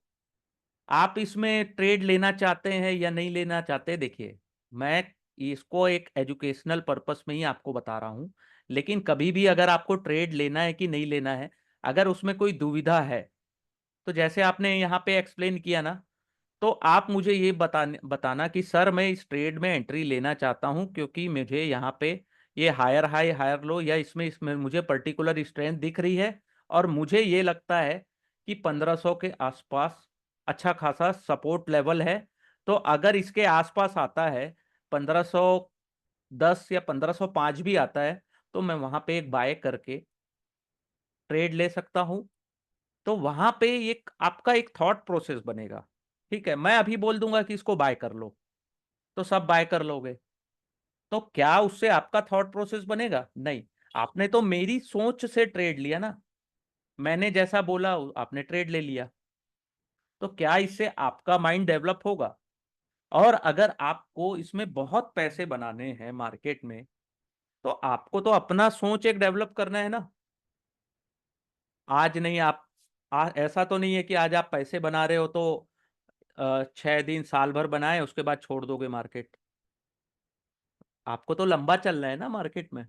आप इसमें ट्रेड लेना चाहते हैं या नहीं लेना चाहते, देखिए मैं इसको एक एजुकेशनल पर्पस में ही आपको बता रहा हूँ, लेकिन कभी भी अगर आपको ट्रेड लेना है कि नहीं लेना है, अगर उसमें कोई दुविधा है, तो जैसे आपने यहाँ पे एक्सप्लेन किया ना, तो आप मुझे ये बताना कि सर मैं इस ट्रेड में एंट्री लेना चाहता हूँ क्योंकि मुझे यहाँ पे ये हायर हाई हायर लो, या इसमें इसमें मुझे पर्टिकुलर स्ट्रेंथ दिख रही है और मुझे ये लगता है कि 1500 के आसपास अच्छा खासा सपोर्ट लेवल है। तो अगर इसके आसपास आता है, 1510 या 1505 भी आता है, तो मैं वहां पे एक बाय करके ट्रेड ले सकता हूँ। तो वहां पे एक आपका एक थॉट प्रोसेस बनेगा। ठीक है, मैं अभी बोल दूंगा कि इसको बाय कर लो, तो सब बाय कर लोगे, तो क्या उससे आपका थॉट प्रोसेस बनेगा? नहीं। आपने तो मेरी सोच से ट्रेड लिया ना, मैंने जैसा बोला आपने ट्रेड ले लिया, तो क्या इससे आपका माइंड डेवलप होगा? और अगर आपको इसमें बहुत पैसे बनाने हैं मार्केट में, तो आपको तो अपना सोच एक डेवलप करना है ना। आज नहीं आप, ऐसा तो नहीं है कि आज आप पैसे बना रहे हो तो 6 दिन साल भर बनाए उसके बाद छोड़ दोगे मार्केट। आपको तो लंबा चलना है ना मार्केट में,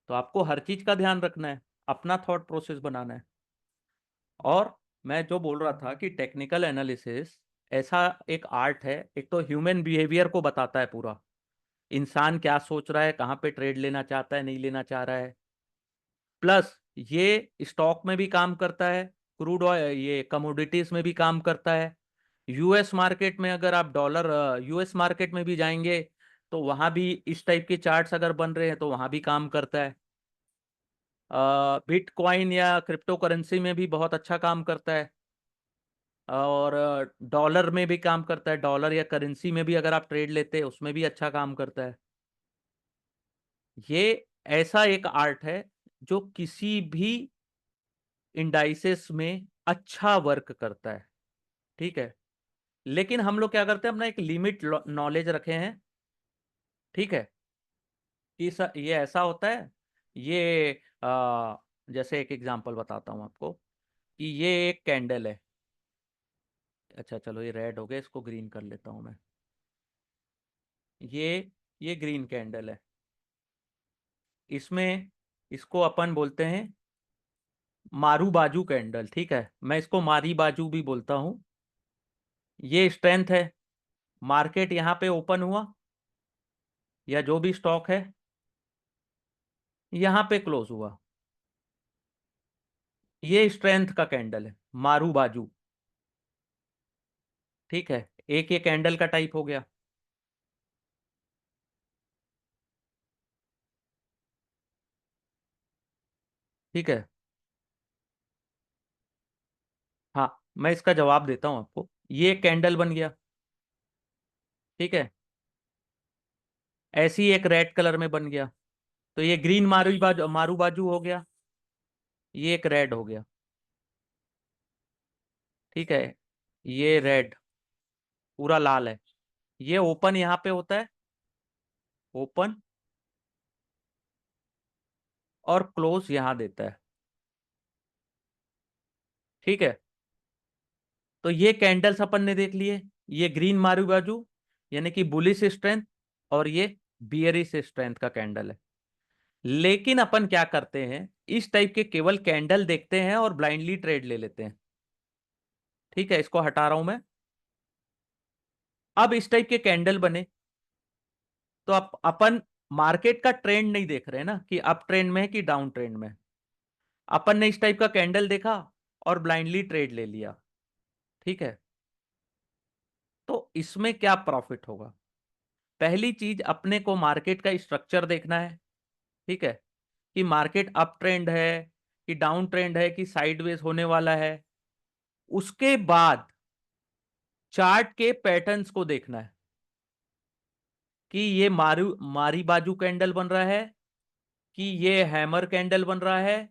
तो आपको हर चीज का ध्यान रखना है, अपना थॉट प्रोसेस बनाना है। और मैं जो बोल रहा था कि टेक्निकल एनालिसिस ऐसा एक आर्ट है, एक तो ह्यूमन बिहेवियर को बताता है पूरा, इंसान क्या सोच रहा है, कहाँ पे ट्रेड लेना चाहता है, नहीं लेना चाह रहा है। प्लस ये स्टॉक में भी काम करता है, क्रूड ऑयल, ये कमोडिटीज में भी काम करता है। यूएस मार्केट में अगर आप डॉलर, यूएस मार्केट में भी जाएंगे तो वहां भी इस टाइप के चार्ट्स अगर बन रहे हैं तो वहां भी काम करता है। बिटकॉइन या क्रिप्टो करेंसी में भी बहुत अच्छा काम करता है, और डॉलर में भी काम करता है, डॉलर या करेंसी में भी अगर आप ट्रेड लेते हैं उसमें भी अच्छा काम करता है। ये ऐसा एक आर्ट है जो किसी भी इंडाइसेस में अच्छा वर्क करता है। ठीक है, लेकिन हम लोग क्या करते हैं, अपना एक लिमिट नॉलेज रखे हैं। ठीक है, कि ये ऐसा होता है, ये जैसे एक एग्जांपल बताता हूँ आपको कि ये एक कैंडल है। अच्छा चलो, ये रेड हो गया, इसको ग्रीन कर लेता हूँ मैं। ये ये ग्रीन कैंडल है, इसमें इसको अपन बोलते हैं मारू बाजू कैंडल। ठीक है, मैं इसको मारी बाजू भी बोलता हूँ। ये स्ट्रेंथ है, मार्केट यहाँ पे ओपन हुआ या जो भी स्टॉक है यहाँ पे क्लोज हुआ, ये स्ट्रेंथ का कैंडल है, मारू बाजू। ठीक है, एक ये कैंडल का टाइप हो गया। ठीक है, हाँ, मैं इसका जवाब देता हूं आपको। ये कैंडल बन गया। ठीक है, ऐसी एक रेड कलर में बन गया, तो ये ग्रीन मारू बाजू हो गया, ये एक रेड हो गया। ठीक है, ये रेड पूरा लाल है, ये ओपन यहाँ पे होता है, ओपन, और क्लोज यहाँ देता है। ठीक है, तो ये कैंडल्स अपन ने देख लिए, ये ग्रीन मारू बाजू यानी कि बुलिश स्ट्रेंथ, और ये बियरिश स्ट्रेंथ का कैंडल है। लेकिन अपन क्या करते हैं, इस टाइप के केवल कैंडल देखते हैं और ब्लाइंडली ट्रेड ले लेते हैं। ठीक है, इसको हटा रहा हूं मैं। अब इस टाइप के कैंडल बने, तो अपन मार्केट का ट्रेंड नहीं देख रहे हैं ना कि अप ट्रेंड में है कि डाउन ट्रेंड में है। अपन ने इस टाइप का कैंडल देखा और ब्लाइंडली ट्रेड ले लिया, ठीक है, तो इसमें क्या प्रॉफिट होगा? पहली चीज, अपने को मार्केट का स्ट्रक्चर देखना है, ठीक है, कि मार्केट अप ट्रेंड है कि डाउन ट्रेंड है कि साइडवेज होने वाला है। उसके बाद चार्ट के पैटर्न्स को देखना है कि ये मारी बाजू कैंडल बन रहा है कि ये हैमर कैंडल बन रहा है,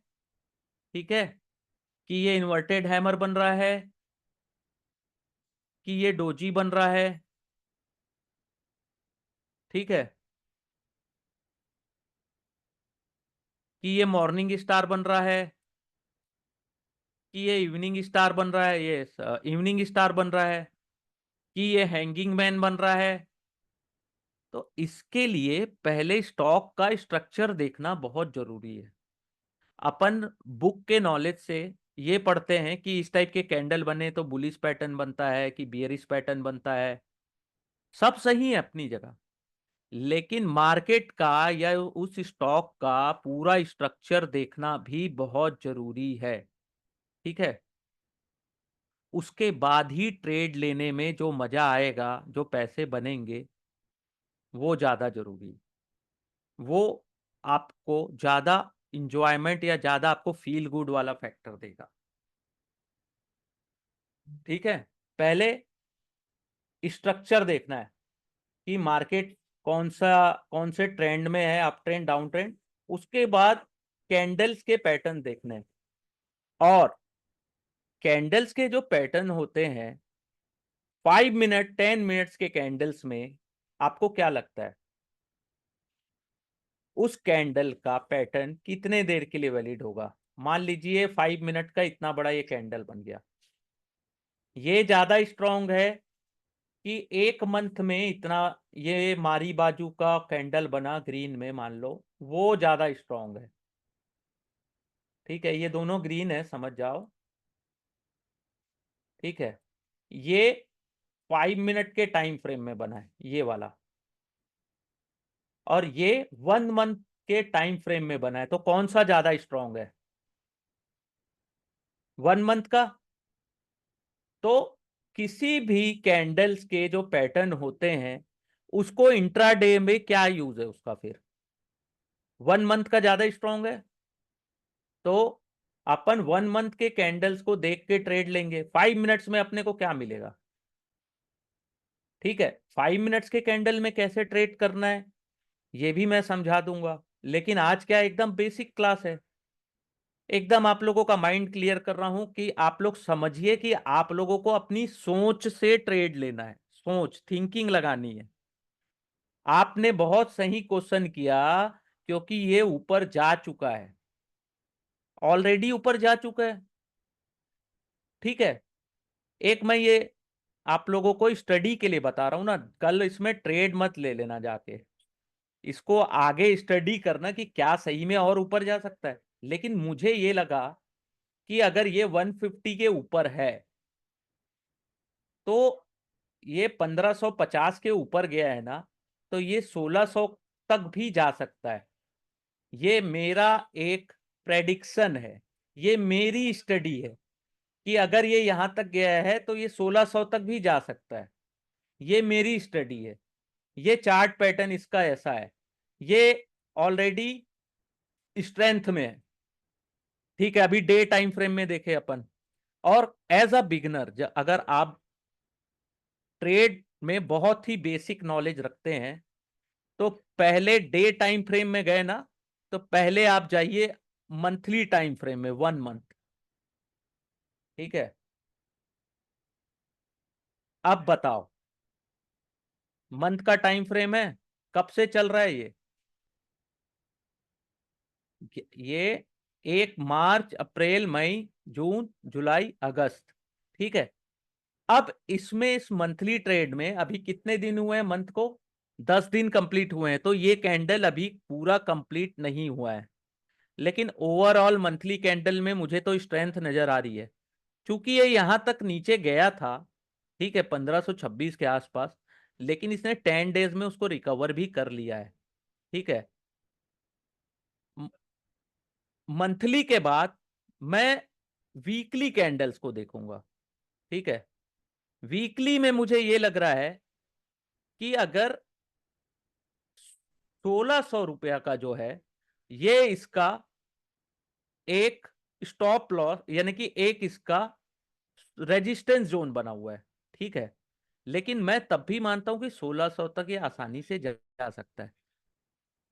ठीक है, कि ये इन्वर्टेड हैमर बन रहा है कि ये डोजी बन रहा है, ठीक है, कि ये मॉर्निंग स्टार बन रहा है कि ये इवनिंग स्टार बन रहा है, ये इवनिंग स्टार बन रहा है कि ये हैंगिंग मैन बन रहा है। तो इसके लिए पहले स्टॉक का स्ट्रक्चर देखना बहुत जरूरी है। अपन बुक के नॉलेज से ये पढ़ते हैं कि इस टाइप के कैंडल बने तो बुलिश पैटर्न बनता है कि बियरिश पैटर्न बनता है, सब सही है अपनी जगह, लेकिन मार्केट का या उस स्टॉक का पूरा स्ट्रक्चर देखना भी बहुत जरूरी है, ठीक है। उसके बाद ही ट्रेड लेने में जो मजा आएगा, जो पैसे बनेंगे, वो ज्यादा जरूरी है। वो आपको ज्यादा इंजॉयमेंट या ज्यादा आपको फील गुड वाला फैक्टर देगा, ठीक है। पहले स्ट्रक्चर देखना है कि मार्केट कौन से ट्रेंड में है, अप ट्रेंड डाउन ट्रेंड। उसके बाद कैंडल्स के पैटर्न देखने हैं, और कैंडल्स के जो पैटर्न होते हैं 5 मिनट 10 मिनट्स के कैंडल्स में, आपको क्या लगता है उस कैंडल का पैटर्न कितने देर के लिए वैलिड होगा? मान लीजिए 5 मिनट का इतना बड़ा ये कैंडल बन गया, ये ज्यादा स्ट्रांग है कि 1 मंथ में इतना, ये मारी बाजू का कैंडल बना ग्रीन में मान लो, वो ज्यादा स्ट्रांग है, ठीक है, ये दोनों ग्रीन है समझ जाओ, ठीक है। ये 5 मिनट के टाइम फ्रेम में बना है ये वाला, और ये 1 मंथ के टाइम फ्रेम में बना है, तो कौन सा ज्यादा स्ट्रांग है? 1 मंथ का। तो किसी भी कैंडल्स के जो पैटर्न होते हैं, उसको इंट्राडे में क्या यूज है उसका, फिर 1 मंथ का ज्यादा स्ट्रांग है, तो अपन 1 मंथ के कैंडल्स को देख के ट्रेड लेंगे। 5 मिनट्स में अपने को क्या मिलेगा, ठीक है। 5 मिनट्स के कैंडल में कैसे ट्रेड करना है ये भी मैं समझा दूंगा, लेकिन आज क्या एकदम बेसिक क्लास है, एकदम आप लोगों का माइंड क्लियर कर रहा हूं कि आप लोग समझिए कि आप लोगों को अपनी सोच से ट्रेड लेना है, सोच थिंकिंग लगानी है। आपने बहुत सही क्वेश्चन किया, क्योंकि ये ऊपर जा चुका है, ऑलरेडी ऊपर जा चुका है, ठीक है। एक मैं ये आप लोगों को स्टडी के लिए बता रहा हूं ना, कल इसमें ट्रेड मत ले लेना जाके, इसको आगे स्टडी करना कि क्या सही में और ऊपर जा सकता है। लेकिन मुझे ये लगा कि अगर ये 150 के ऊपर है, तो ये 1550 के ऊपर गया है ना, तो ये 1600 तक भी जा सकता है। ये मेरा एक प्रेडिक्शन है, ये मेरी स्टडी है कि अगर ये यहां तक गया है तो ये 1600 तक भी जा सकता है। ये मेरी स्टडी है, ये चार्ट पैटर्न इसका ऐसा है, ये ऑलरेडी स्ट्रेंथ में है, ठीक है। अभी डे टाइम फ्रेम में देखे अपन। और एज अ बिगनर, अगर आप ट्रेड में बहुत ही बेसिक नॉलेज रखते हैं, तो पहले डे टाइम फ्रेम में गए ना, तो पहले आप जाइए मंथली टाइम फ्रेम में, 1 मंथ, ठीक है। अब बताओ, मंथ का टाइम फ्रेम है, कब से चल रहा है ये 1 मार्च अप्रैल मई जून जुलाई अगस्त, ठीक है। अब इसमें इस मंथली ट्रेड में अभी कितने दिन हुए हैं मंथ को? 10 दिन कंप्लीट हुए हैं, तो ये कैंडल अभी पूरा कंप्लीट नहीं हुआ है, लेकिन ओवरऑल मंथली कैंडल में मुझे तो स्ट्रेंथ नजर आ रही है। क्योंकि ये यहां तक नीचे गया था, ठीक है, 1526 के आसपास, लेकिन इसने 10 डेज में उसको रिकवर भी कर लिया है, ठीक है। मंथली के बाद मैं वीकली कैंडल्स को देखूंगा। ठीक है, वीकली में मुझे ये लग रहा है कि अगर 1600 रुपया का जो है, ये इसका एक स्टॉप लॉस, यानी कि एक इसका रेजिस्टेंस जोन बना हुआ है। ठीक है, लेकिन मैं तब भी मानता हूं कि 1600 तक ये आसानी से जा सकता है,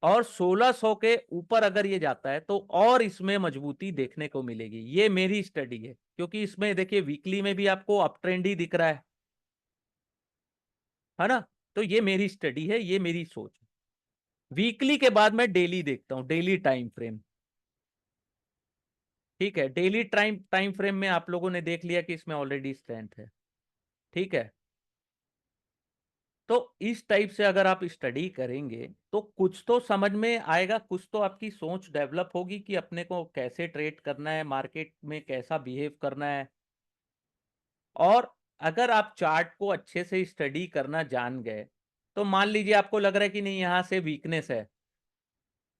और 1600 के ऊपर अगर ये जाता है तो और इसमें मजबूती देखने को मिलेगी। ये मेरी स्टडी है, क्योंकि इसमें देखिए वीकली में भी आपको अप ट्रेंड ही दिख रहा है ना। तो ये मेरी स्टडी है, ये मेरी सोच है। वीकली के बाद मैं डेली देखता हूं, डेली टाइम फ्रेम। ठीक है, डेली टाइम टाइम फ्रेम में आप लोगों ने देख लिया कि इसमें ऑलरेडी स्ट्रेंथ है। ठीक है, तो इस टाइप से अगर आप स्टडी करेंगे तो कुछ तो समझ में आएगा, कुछ तो आपकी सोच डेवलप होगी कि अपने को कैसे ट्रेड करना है, मार्केट में कैसा बिहेव करना है। और अगर आप चार्ट को अच्छे से स्टडी करना जान गए, तो मान लीजिए आपको लग रहा है कि नहीं यहां से वीकनेस है,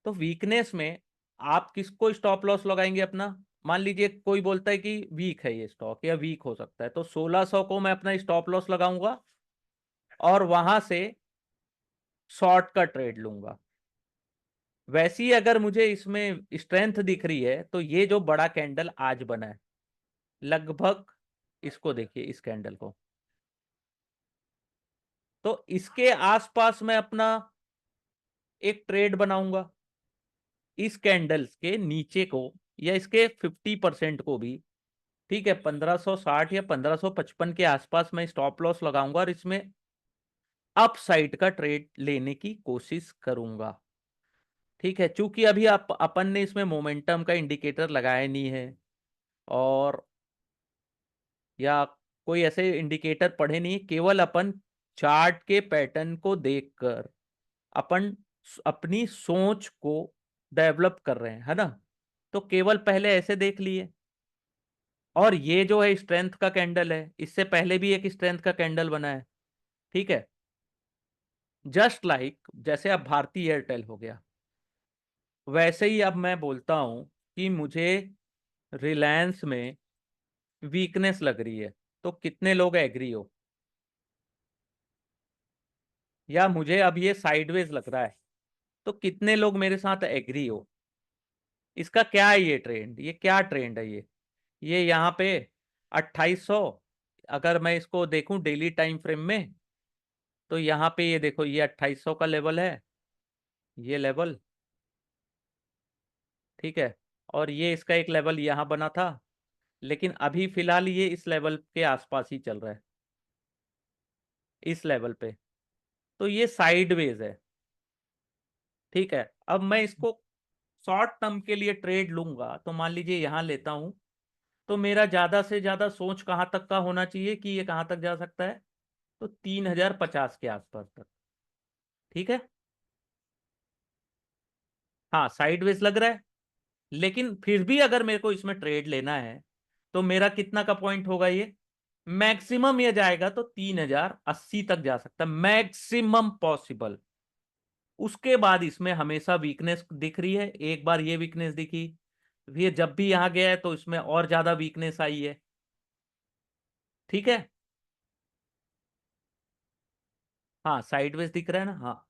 तो वीकनेस में आप किसको स्टॉप लॉस लगाएंगे अपना। मान लीजिए कोई बोलता है कि वीक है ये स्टॉक या वीक हो सकता है, तो 1600 को मैं अपना स्टॉप लॉस लगाऊंगा और वहां से शॉर्ट का ट्रेड लूंगा। वैसी अगर मुझे इसमें स्ट्रेंथ दिख रही है, तो ये जो बड़ा कैंडल आज बना है लगभग, इसको देखिए इस कैंडल को, तो इसके आसपास मैं अपना एक ट्रेड बनाऊंगा। इस कैंडल्स के नीचे को या इसके 50% को भी, ठीक है, 1560 या 1555 के आसपास मैं स्टॉप लॉस लगाऊंगा और इसमें अप साइड का ट्रेड लेने की कोशिश करूंगा। ठीक है, चूंकि अभी आप अपन ने इसमें मोमेंटम का इंडिकेटर लगाया नहीं है, और या कोई ऐसे इंडिकेटर पढ़े नहीं, केवल अपन चार्ट के पैटर्न को देखकर अपन अपनी सोच को डेवलप कर रहे हैं, है ना। तो केवल पहले ऐसे देख लिए, और ये जो है स्ट्रेंथ का कैंडल है, इससे पहले भी एक स्ट्रेंथ का कैंडल बना है। ठीक है, जस्ट लाइक जैसे अब भारती एयरटेल हो गया, वैसे ही अब मैं बोलता हूं कि मुझे रिलायंस में वीकनेस लग रही है, तो कितने लोग एग्री हो, या मुझे अब ये साइडवेज लग रहा है, तो कितने लोग मेरे साथ एग्री हो। इसका क्या है ये ट्रेंड, ये क्या ट्रेंड है ये यहाँ पे 2800, अगर मैं इसको देखूं डेली टाइम फ्रेम में, तो यहाँ पे ये देखो ये 2800 का लेवल है, ये लेवल। ठीक है, और ये इसका एक लेवल यहाँ बना था, लेकिन अभी फिलहाल ये इस लेवल के आसपास ही चल रहा है, इस लेवल पे। तो ये साइडवेज है। ठीक है, अब मैं इसको शॉर्ट टर्म के लिए ट्रेड लूंगा, तो मान लीजिए यहां लेता हूं, तो मेरा ज्यादा से ज्यादा सोच कहां तक का होना चाहिए कि ये कहां तक जा सकता है, तो 3050 के आसपास तक। ठीक है, हाँ साइडवेज लग रहा है, लेकिन फिर भी अगर मेरे को इसमें ट्रेड लेना है, तो मेरा कितना का पॉइंट होगा ये, मैक्सिमम ये जाएगा तो 3080 तक जा सकता है, मैक्सिमम पॉसिबल। उसके बाद इसमें हमेशा वीकनेस दिख रही है, एक बार ये वीकनेस दिखी, ये जब भी यहां गया है तो इसमें और ज्यादा वीकनेस आई है। ठीक है, हाँ साइडवेज दिख रहा है ना, हाँ।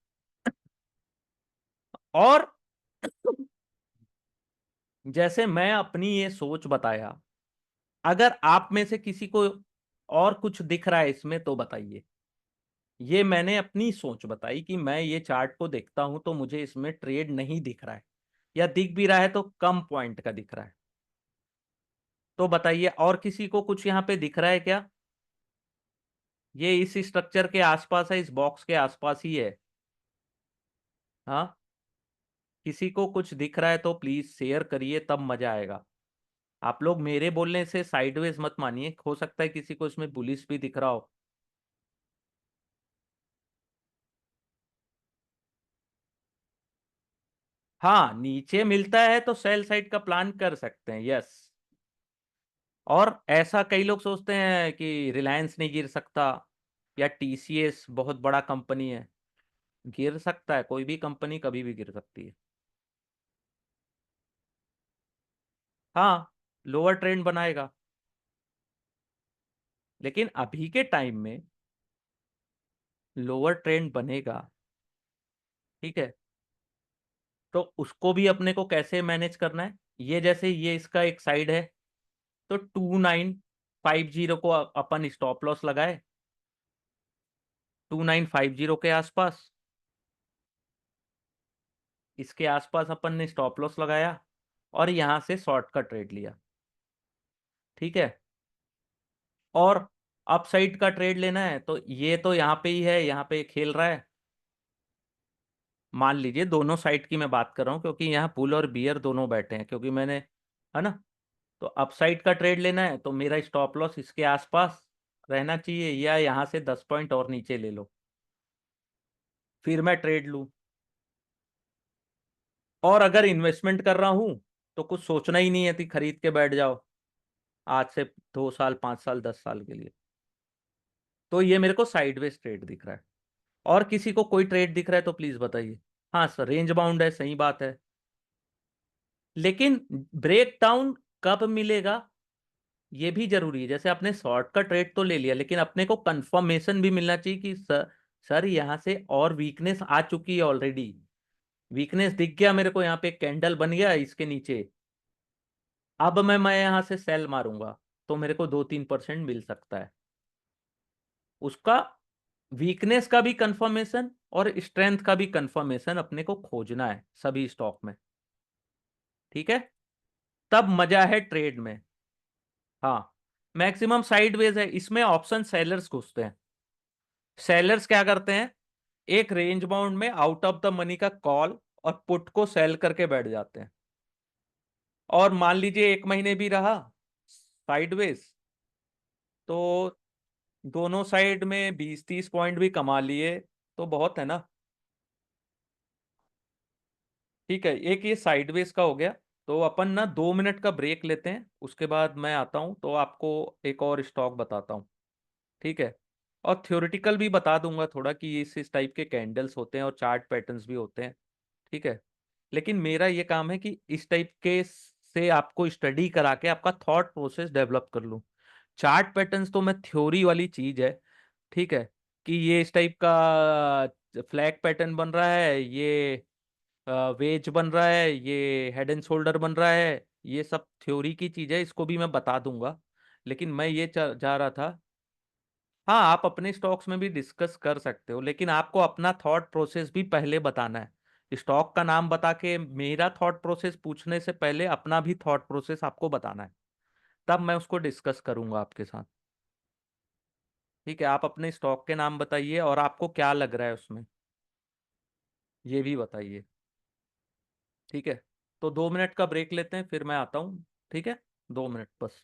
और जैसे मैं अपनी ये सोच बताया, अगर आप में से किसी को और कुछ दिख रहा है इसमें तो बताइए। ये मैंने अपनी सोच बताई कि मैं ये चार्ट को देखता हूं तो मुझे इसमें ट्रेड नहीं दिख रहा है, या दिख भी रहा है तो कम पॉइंट का दिख रहा है। तो बताइए और किसी को कुछ यहाँ पे दिख रहा है क्या। ये इस स्ट्रक्चर के आसपास है, इस बॉक्स के आसपास ही है। हाँ, किसी को कुछ दिख रहा है तो प्लीज शेयर करिए, तब मजा आएगा। आप लोग मेरे बोलने से साइडवेज मत मानिए, हो सकता है किसी को इसमें बुलिश भी दिख रहा हो। हाँ, नीचे मिलता है तो सेल साइड का प्लान कर सकते हैं, यस। और ऐसा कई लोग सोचते हैं कि रिलायंस नहीं गिर सकता, या टीसीएस बहुत बड़ा कंपनी है। गिर सकता है, कोई भी कंपनी कभी भी गिर सकती है। हाँ, लोअर ट्रेंड बनाएगा। लेकिन अभी के टाइम में लोअर ट्रेंड बनेगा, ठीक है, तो उसको भी अपने को कैसे मैनेज करना है। ये जैसे ये इसका एक साइड है, तो 2950 को अपन स्टॉप लॉस लगाए, 2950 के आसपास, इसके आसपास अपन ने स्टॉप लॉस लगाया और यहां से शॉर्ट का ट्रेड लिया, ठीक है। और अप साइड का ट्रेड लेना है तो ये तो यहाँ पे ही है, यहाँ पे खेल रहा है। मान लीजिए दोनों साइड की मैं बात कर रहा हूँ, क्योंकि यहाँ पुल और बियर दोनों बैठे हैं, क्योंकि मैंने, है ना। तो अप साइड का ट्रेड लेना है तो मेरा स्टॉप लॉस इसके आसपास रहना चाहिए, या यहाँ से 10 पॉइंट और नीचे ले लो, फिर मैं ट्रेड लूँ। और अगर इन्वेस्टमेंट कर रहा हूँ तो कुछ सोचना ही नहीं है कि खरीद के बैठ जाओ आज से 2 साल, 5 साल, 10 साल के लिए। तो ये मेरे को साइडवेज ट्रेड दिख रहा है। और किसी को कोई ट्रेड दिख रहा है तो प्लीज बताइए। हाँ सर, रेंज बाउंड है, सही बात है। लेकिन ब्रेक डाउन कब मिलेगा ये भी जरूरी है। जैसे आपने शॉर्ट का ट्रेड तो ले लिया, लेकिन अपने को कंफर्मेशन भी मिलना चाहिए कि सर यहाँ से और वीकनेस आ चुकी है ऑलरेडी। वीकनेस दिख गया मेरे को, यहाँ पे कैंडल बन गया इसके नीचे, अब मैं यहाँ से सेल मारूंगा तो मेरे को 2-3% मिल सकता है। उसका वीकनेस का भी कंफर्मेशन और स्ट्रेंथ का भी कंफर्मेशन अपने को खोजना है सभी स्टॉक में, ठीक है। तब मजा है ट्रेड में। हाँ, मैक्सिमम साइडवेज है, इसमें ऑप्शन सेलर्स घुसते हैं। सेलर्स क्या करते हैं, एक रेंज बाउंड में आउट ऑफ द मनी का कॉल और पुट को सेल करके बैठ जाते हैं। और मान लीजिए 1 महीने भी रहा साइडवेज, तो दोनों साइड में 20-30 पॉइंट भी कमा लिए तो बहुत है ना। ठीक है, एक ये साइडवेज का हो गया। तो अपन ना 2 मिनट का ब्रेक लेते हैं, उसके बाद मैं आता हूँ तो आपको एक और स्टॉक बताता हूँ, ठीक है। और थ्योरेटिकल भी बता दूंगा थोड़ा कि इस टाइप के कैंडल्स होते हैं और चार्ट पैटर्न्स भी होते हैं, ठीक है। लेकिन मेरा ये काम है कि इस टाइप के से आपको स्टडी करा के आपका थॉट प्रोसेस डेवलप कर लूं। चार्ट पैटर्न्स तो मैं थ्योरी वाली चीज है, ठीक है, कि ये इस टाइप का फ्लैग पैटर्न बन रहा है, ये वेज बन रहा है, ये हेड एंड शोल्डर बन रहा है, ये सब थ्योरी की चीज है, इसको भी मैं बता दूंगा। लेकिन मैं ये जा रहा था। हाँ, आप अपने स्टॉक्स में भी डिस्कस कर सकते हो, लेकिन आपको अपना थॉट प्रोसेस भी पहले बताना है। स्टॉक का नाम बता के मेरा थॉट प्रोसेस पूछने से पहले अपना भी थॉट प्रोसेस आपको बताना है, तब मैं उसको डिस्कस करूंगा आपके साथ। ठीक है, आप अपने स्टॉक के नाम बताइए और आपको क्या लग रहा है उसमें, ये भी बताइए, ठीक है। तो 2 मिनट का ब्रेक लेते हैं, फिर मैं आता हूँ, ठीक है। 2 मिनट बस।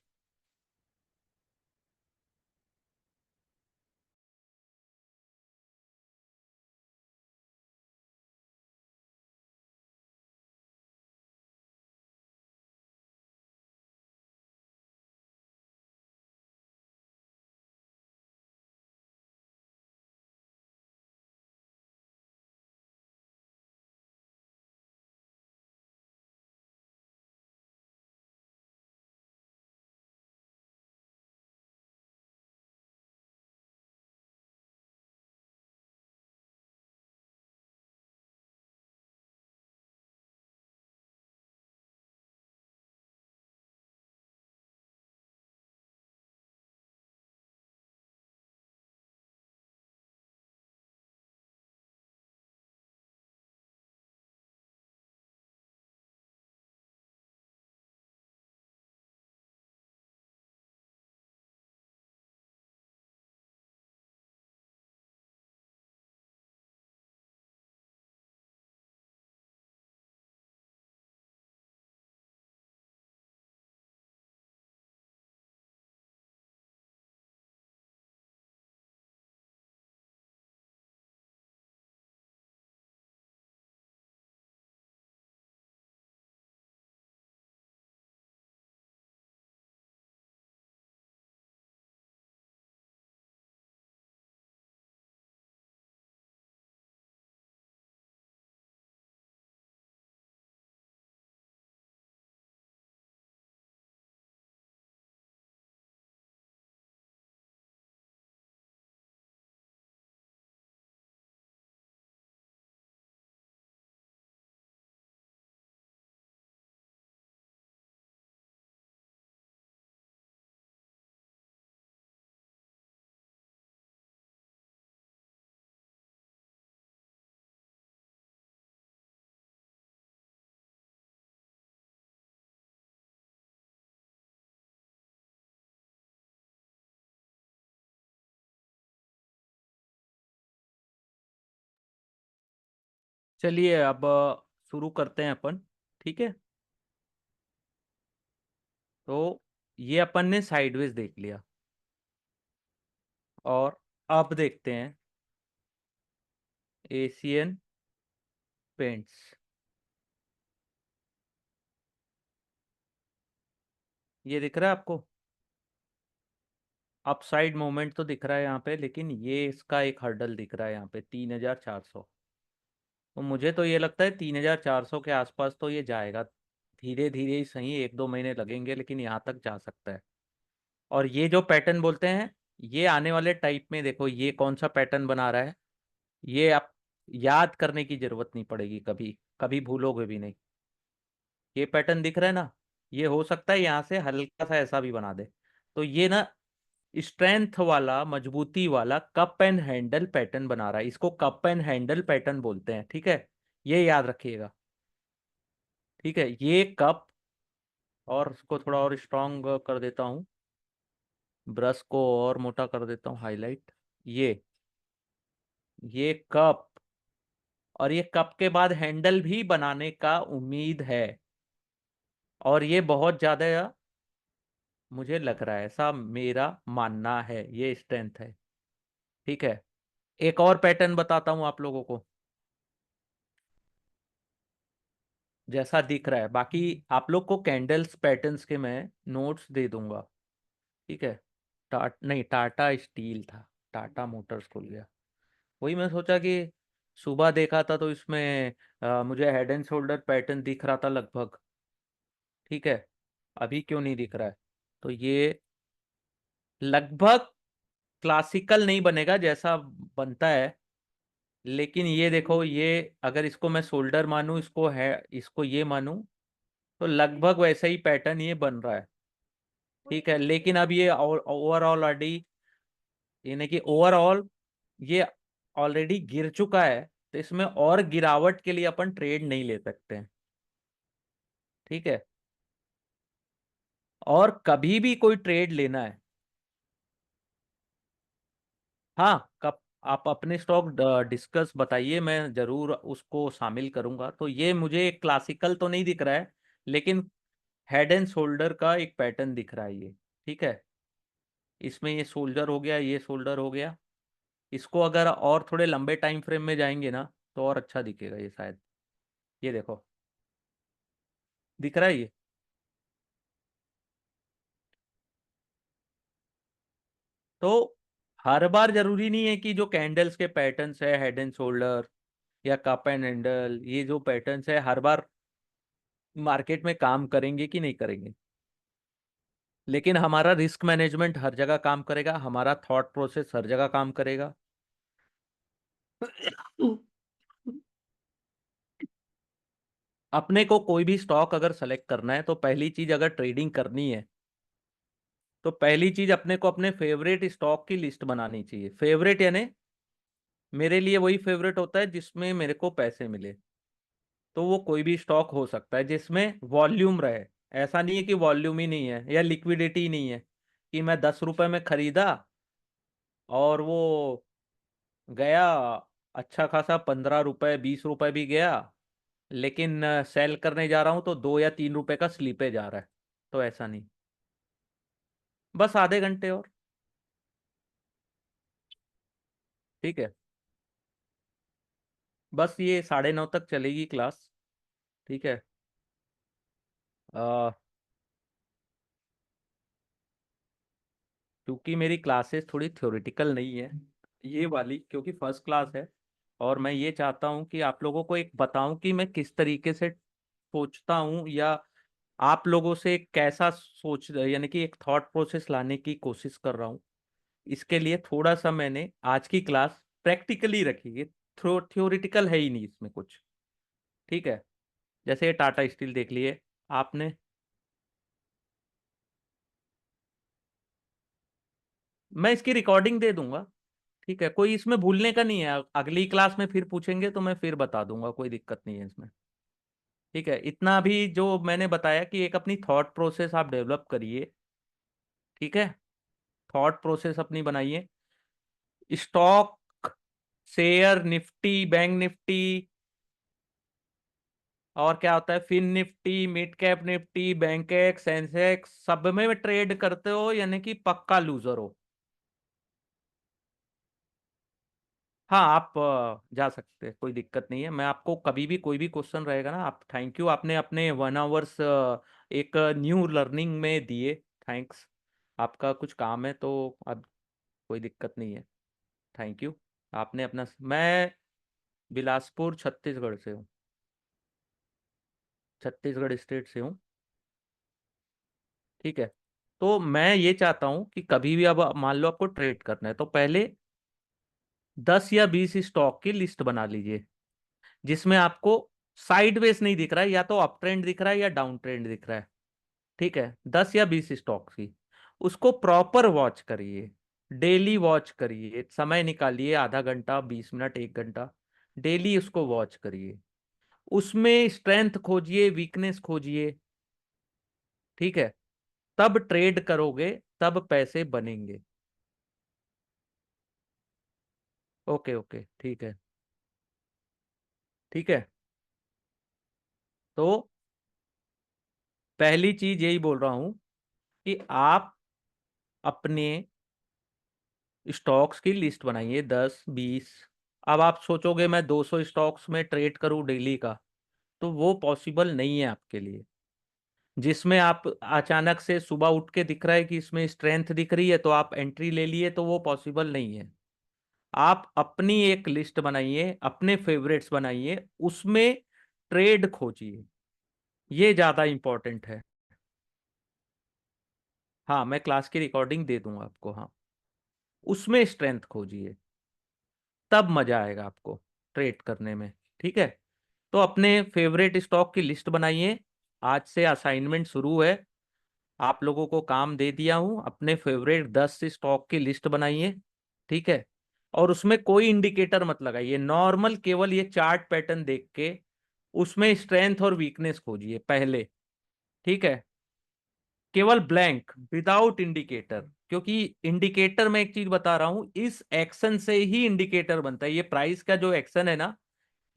चलिए अब शुरू करते हैं अपन। ठीक है। तो ये अपन ने साइडवेज देख लिया, और अब देखते हैं एशियन पेंट्स। ये दिख रहा है आपको? अपसाइड मोमेंट तो दिख रहा है यहाँ पे, लेकिन ये इसका एक हर्डल दिख रहा है यहाँ पे 3,400। तो मुझे तो ये लगता है 3,400 के आसपास तो ये जाएगा। धीरे धीरे ही सही, 1-2 महीने लगेंगे, लेकिन यहाँ तक जा सकता है। और ये जो पैटर्न बोलते हैं, ये आने वाले टाइप में देखो ये कौन सा पैटर्न बना रहा है। ये आप याद करने की जरूरत नहीं पड़ेगी, कभी कभी भूलोगे भी नहीं। ये पैटर्न दिख रहा है ना, ये हो सकता है यहाँ से हल्का सा ऐसा भी बना दे। तो ये ना स्ट्रेंथ वाला, मजबूती वाला कप एंड हैंडल पैटर्न बना रहा है। इसको कप एंड हैंडल पैटर्न बोलते हैं, ठीक है। ये याद रखिएगा। ठीक है, ये कप, और उसको थोड़ा और स्ट्रांग कर देता हूँ, ब्रश को और मोटा कर देता हूँ, हाईलाइट। ये कप, और ये कप के बाद हैंडल भी बनाने का उम्मीद है। और ये बहुत ज्यादा, मुझे लग रहा है, ऐसा मेरा मानना है, ये स्ट्रेंथ है। ठीक है। एक और पैटर्न बताता हूं आप लोगों को, जैसा दिख रहा है। बाकी आप लोग को कैंडल्स पैटर्न्स के मैं नोट्स दे दूंगा। ठीक है। नहीं, टाटा स्टील था, टाटा मोटर्स खुल गया। वही मैं सोचा कि सुबह देखा था तो इसमें मुझे हेड एंड शोल्डर पैटर्न दिख रहा था लगभग। ठीक है। अभी क्यों नहीं दिख रहा है? तो ये लगभग क्लासिकल नहीं बनेगा जैसा बनता है, लेकिन ये देखो, ये अगर इसको मैं शोल्डर मानूं, इसको है, इसको ये मानूं, तो लगभग वैसा ही पैटर्न ये बन रहा है। ठीक है। लेकिन अब ये ओवरऑल ऑलरेडी, यानी कि ओवरऑल ये ऑलरेडी गिर चुका है। तो इसमें और गिरावट के लिए अपन ट्रेड नहीं ले सकते हैं। ठीक है। और कभी भी कोई ट्रेड लेना है, हाँ, कब आप अपने स्टॉक डिस्कस बताइए, मैं जरूर उसको शामिल करूंगा। तो ये मुझे एक क्लासिकल तो नहीं दिख रहा है, लेकिन हेड एंड शोल्डर का एक पैटर्न दिख रहा है ये। ठीक है। इसमें ये शोल्डर हो गया, ये शोल्डर हो गया। इसको अगर और थोड़े लंबे टाइम फ्रेम में जाएंगे ना, तो और अच्छा दिखेगा ये शायद। ये देखो, दिख रहा है ये? तो हर बार जरूरी नहीं है कि जो कैंडल्स के पैटर्न्स है, हेड एंड शोल्डर या कप एंड हैंडल, ये जो पैटर्न्स है हर बार मार्केट में काम करेंगे कि नहीं करेंगे। लेकिन हमारा रिस्क मैनेजमेंट हर जगह काम करेगा, हमारा थॉट प्रोसेस हर जगह काम करेगा। अपने को कोई भी स्टॉक अगर सेलेक्ट करना है, तो पहली चीज, अगर ट्रेडिंग करनी है, तो पहली चीज अपने को अपने फेवरेट स्टॉक की लिस्ट बनानी चाहिए। फेवरेट यानी मेरे लिए वही फेवरेट होता है जिसमें मेरे को पैसे मिले। तो वो कोई भी स्टॉक हो सकता है जिसमें वॉल्यूम रहे। ऐसा नहीं है कि वॉल्यूम ही नहीं है या लिक्विडिटी ही नहीं है, कि मैं 10 रुपए में खरीदा और वो गया अच्छा खासा 15 रुपए, 20 रुपए भी गया, लेकिन सेल करने जा रहा हूं तो 2 या 3 रुपए का स्लीपेज आ रहा है। तो ऐसा नहीं। बस आधे घंटे और। ठीक है। बस ये 9:30 तक चलेगी क्लास। ठीक है। आ, क्योंकि मेरी क्लासेस थोड़ी थ्योरेटिकल नहीं है, ये वाली क्योंकि फर्स्ट क्लास है, और मैं ये चाहता हूँ कि आप लोगों को एक बताऊं कि मैं किस तरीके से सोचता हूँ, या आप लोगों से कैसा सोच, यानी कि एक थॉट प्रोसेस लाने की कोशिश कर रहा हूँ। इसके लिए थोड़ा सा मैंने आज की क्लास प्रैक्टिकली रखी है। थ्योरेटिकल है ही नहीं इसमें कुछ। ठीक है। जैसे ये टाटा स्टील देख लिए आपने। मैं इसकी रिकॉर्डिंग दे दूंगा। ठीक है, कोई इसमें भूलने का नहीं है। अगली क्लास में फिर पूछेंगे तो मैं फिर बता दूंगा, कोई दिक्कत नहीं है इसमें। ठीक है, इतना भी जो मैंने बताया कि एक अपनी थॉट प्रोसेस आप डेवलप करिए। ठीक है। थॉट प्रोसेस अपनी बनाइए। Stock, share, Nifty, bank Nifty, और क्या होता है, FinNifty, mid cap Nifty, Bankex, Sensex, सब में ट्रेड करते हो, यानी कि पक्का लूजर हो। हाँ, आप जा सकते हैं, कोई दिक्कत नहीं है। मैं आपको कभी भी कोई भी क्वेश्चन रहेगा ना, आप, थैंक यू, आपने अपने 1 आवर्स एक न्यू लर्निंग में दिए। थैंक्स। आपका कुछ काम है तो अब कोई दिक्कत नहीं है। Thank you. आपने अपना, मैं बिलासपुर छत्तीसगढ़ से हूँ। छत्तीसगढ़ स्टेट से हूँ। ठीक है। तो मैं ये चाहता हूँ कि कभी भी, अब मान लो आपको ट्रेड करना है, तो पहले 10 या 20 स्टॉक की लिस्ट बना लीजिए, जिसमें आपको साइडवेज नहीं दिख रहा है, या तो अप ट्रेंड दिख रहा है या डाउन ट्रेंड दिख रहा है। ठीक है, 10 या 20 स्टॉक की, उसको प्रॉपर वॉच करिए। डेली वॉच करिए, समय निकालिए, आधा घंटा, 20 मिनट, 1 घंटा। डेली उसको वॉच करिए। उसमें स्ट्रेंथ खोजिए, वीकनेस खोजिए। ठीक है। तब ट्रेड करोगे, तब पैसे बनेंगे। ओके ओके, ठीक है। ठीक है। तो पहली चीज यही बोल रहा हूं कि आप अपने स्टॉक्स की लिस्ट बनाइए, 10 20। अब आप सोचोगे मैं 200 स्टॉक्स में ट्रेड करूं डेली का, तो वो पॉसिबल नहीं है आपके लिए। जिसमें आप अचानक से सुबह उठ के दिख रहा है कि इसमें स्ट्रेंथ दिख रही है, तो आप एंट्री ले लिए, तो वो पॉसिबल नहीं है। आप अपनी एक लिस्ट बनाइए, अपने फेवरेट्स बनाइए, उसमें ट्रेड खोजिए। ये ज्यादा इंपॉर्टेंट है। हाँ, मैं क्लास की रिकॉर्डिंग दे दूंगा आपको। हाँ, उसमें स्ट्रेंथ खोजिए, तब मजा आएगा आपको ट्रेड करने में। ठीक है। तो अपने फेवरेट स्टॉक की लिस्ट बनाइए। आज से असाइनमेंट शुरू है। आप लोगों को काम दे दिया हूं, अपने फेवरेट 10 स्टॉक की लिस्ट बनाइए। ठीक है। और उसमें कोई इंडिकेटर मत लगाइए, नॉर्मल केवल ये चार्ट पैटर्न देख के उसमें स्ट्रेंथ और वीकनेस खोजिए पहले। ठीक है। केवल ब्लैंक, विदाउट इंडिकेटर। क्योंकि इंडिकेटर, मैं एक चीज बता रहा हूं, इस एक्शन से ही इंडिकेटर बनता है। ये प्राइस का जो एक्शन है ना,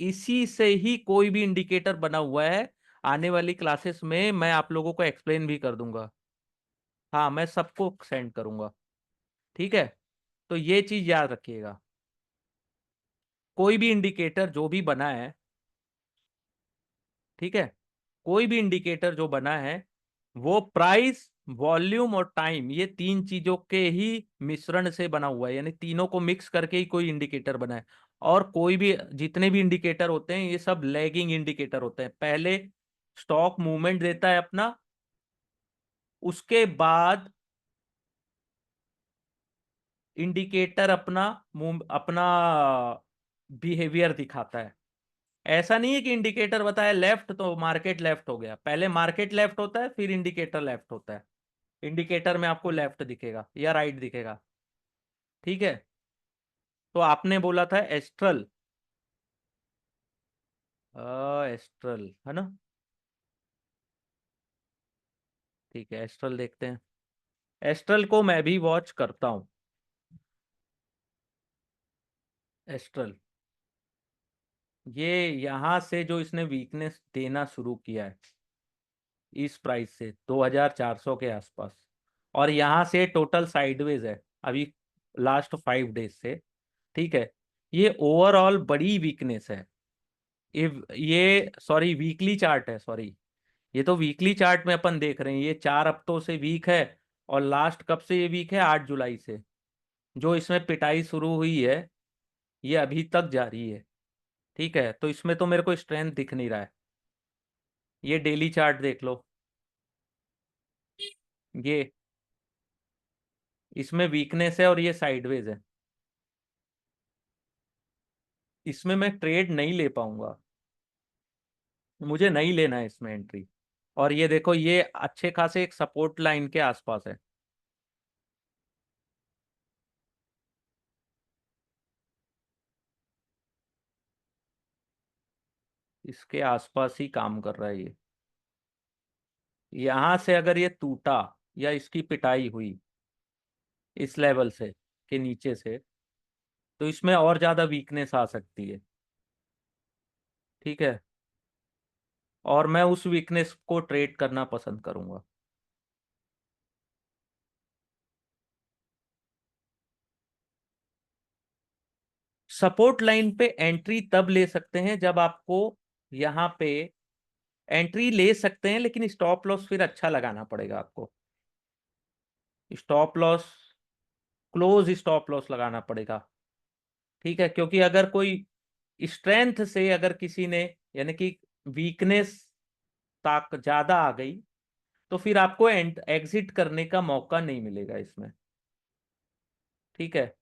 इसी से ही कोई भी इंडिकेटर बना हुआ है। आने वाली क्लासेस में मैं आप लोगों को एक्सप्लेन भी कर दूंगा। हाँ, मैं सबको सेंड करूंगा। ठीक है। तो ये चीज याद रखिएगा, कोई भी इंडिकेटर जो भी बना है, ठीक है, कोई भी इंडिकेटर जो बना है, वो प्राइस, वॉल्यूम और टाइम, ये 3 चीजों के ही मिश्रण से बना हुआ है, यानी तीनों को मिक्स करके ही कोई इंडिकेटर बना है। और कोई भी, जितने भी इंडिकेटर होते हैं, ये सब लैगिंग इंडिकेटर होते हैं। पहले स्टॉक मूवमेंट देता है अपना, उसके बाद इंडिकेटर अपना अपना बिहेवियर दिखाता है। ऐसा नहीं है कि इंडिकेटर बताया लेफ्ट तो मार्केट लेफ्ट हो गया, पहले मार्केट लेफ्ट होता है, फिर इंडिकेटर लेफ्ट होता है। इंडिकेटर में आपको लेफ्ट दिखेगा या राइट दिखेगा। ठीक है। तो आपने बोला था एस्ट्रल। एस्ट्रल है ना? ठीक है, एस्ट्रल देखते हैं। एस्ट्रल को मैं भी वॉच करता हूँ। एस्ट्रल, ये यहां से जो इसने वीकनेस देना शुरू किया है, इस प्राइस से 2400 के आसपास, और यहां से टोटल साइडवेज है अभी लास्ट 5 डेज से। ठीक है। ये ओवरऑल बड़ी वीकनेस है। ये सॉरी, वीकली चार्ट है, सॉरी। ये तो वीकली चार्ट में अपन देख रहे हैं, ये 4 हफ्तों से वीक है। और लास्ट कब से ये वीक है? 8 जुलाई से। जो इसमें पिटाई शुरू हुई है, ये अभी तक जारी है। ठीक है। तो इसमें तो मेरे को स्ट्रेंथ दिख नहीं रहा है। ये डेली चार्ट देख लो। ये, इसमें वीकनेस है और ये साइडवेज है। इसमें मैं ट्रेड नहीं ले पाऊंगा, मुझे नहीं लेना है इसमें एंट्री। और ये देखो, ये अच्छे खासे एक सपोर्ट लाइन के आसपास है। इसके आसपास ही काम कर रहा है ये। यहां से अगर ये टूटा या इसकी पिटाई हुई इस लेवल से, के नीचे से, तो इसमें और ज्यादा वीकनेस आ सकती है। ठीक है। और मैं उस वीकनेस को ट्रेड करना पसंद करूंगा। सपोर्ट लाइन पे एंट्री तब ले सकते हैं जब आपको यहाँ पे एंट्री ले सकते हैं, लेकिन स्टॉप लॉस फिर अच्छा लगाना पड़ेगा आपको। Stop loss, close stop loss लगाना पड़ेगा। ठीक है, क्योंकि अगर कोई स्ट्रेंथ से अगर किसी ने, यानी कि वीकनेस ताक ज्यादा आ गई, तो फिर आपको एग्जिट करने का मौका नहीं मिलेगा इसमें। ठीक है,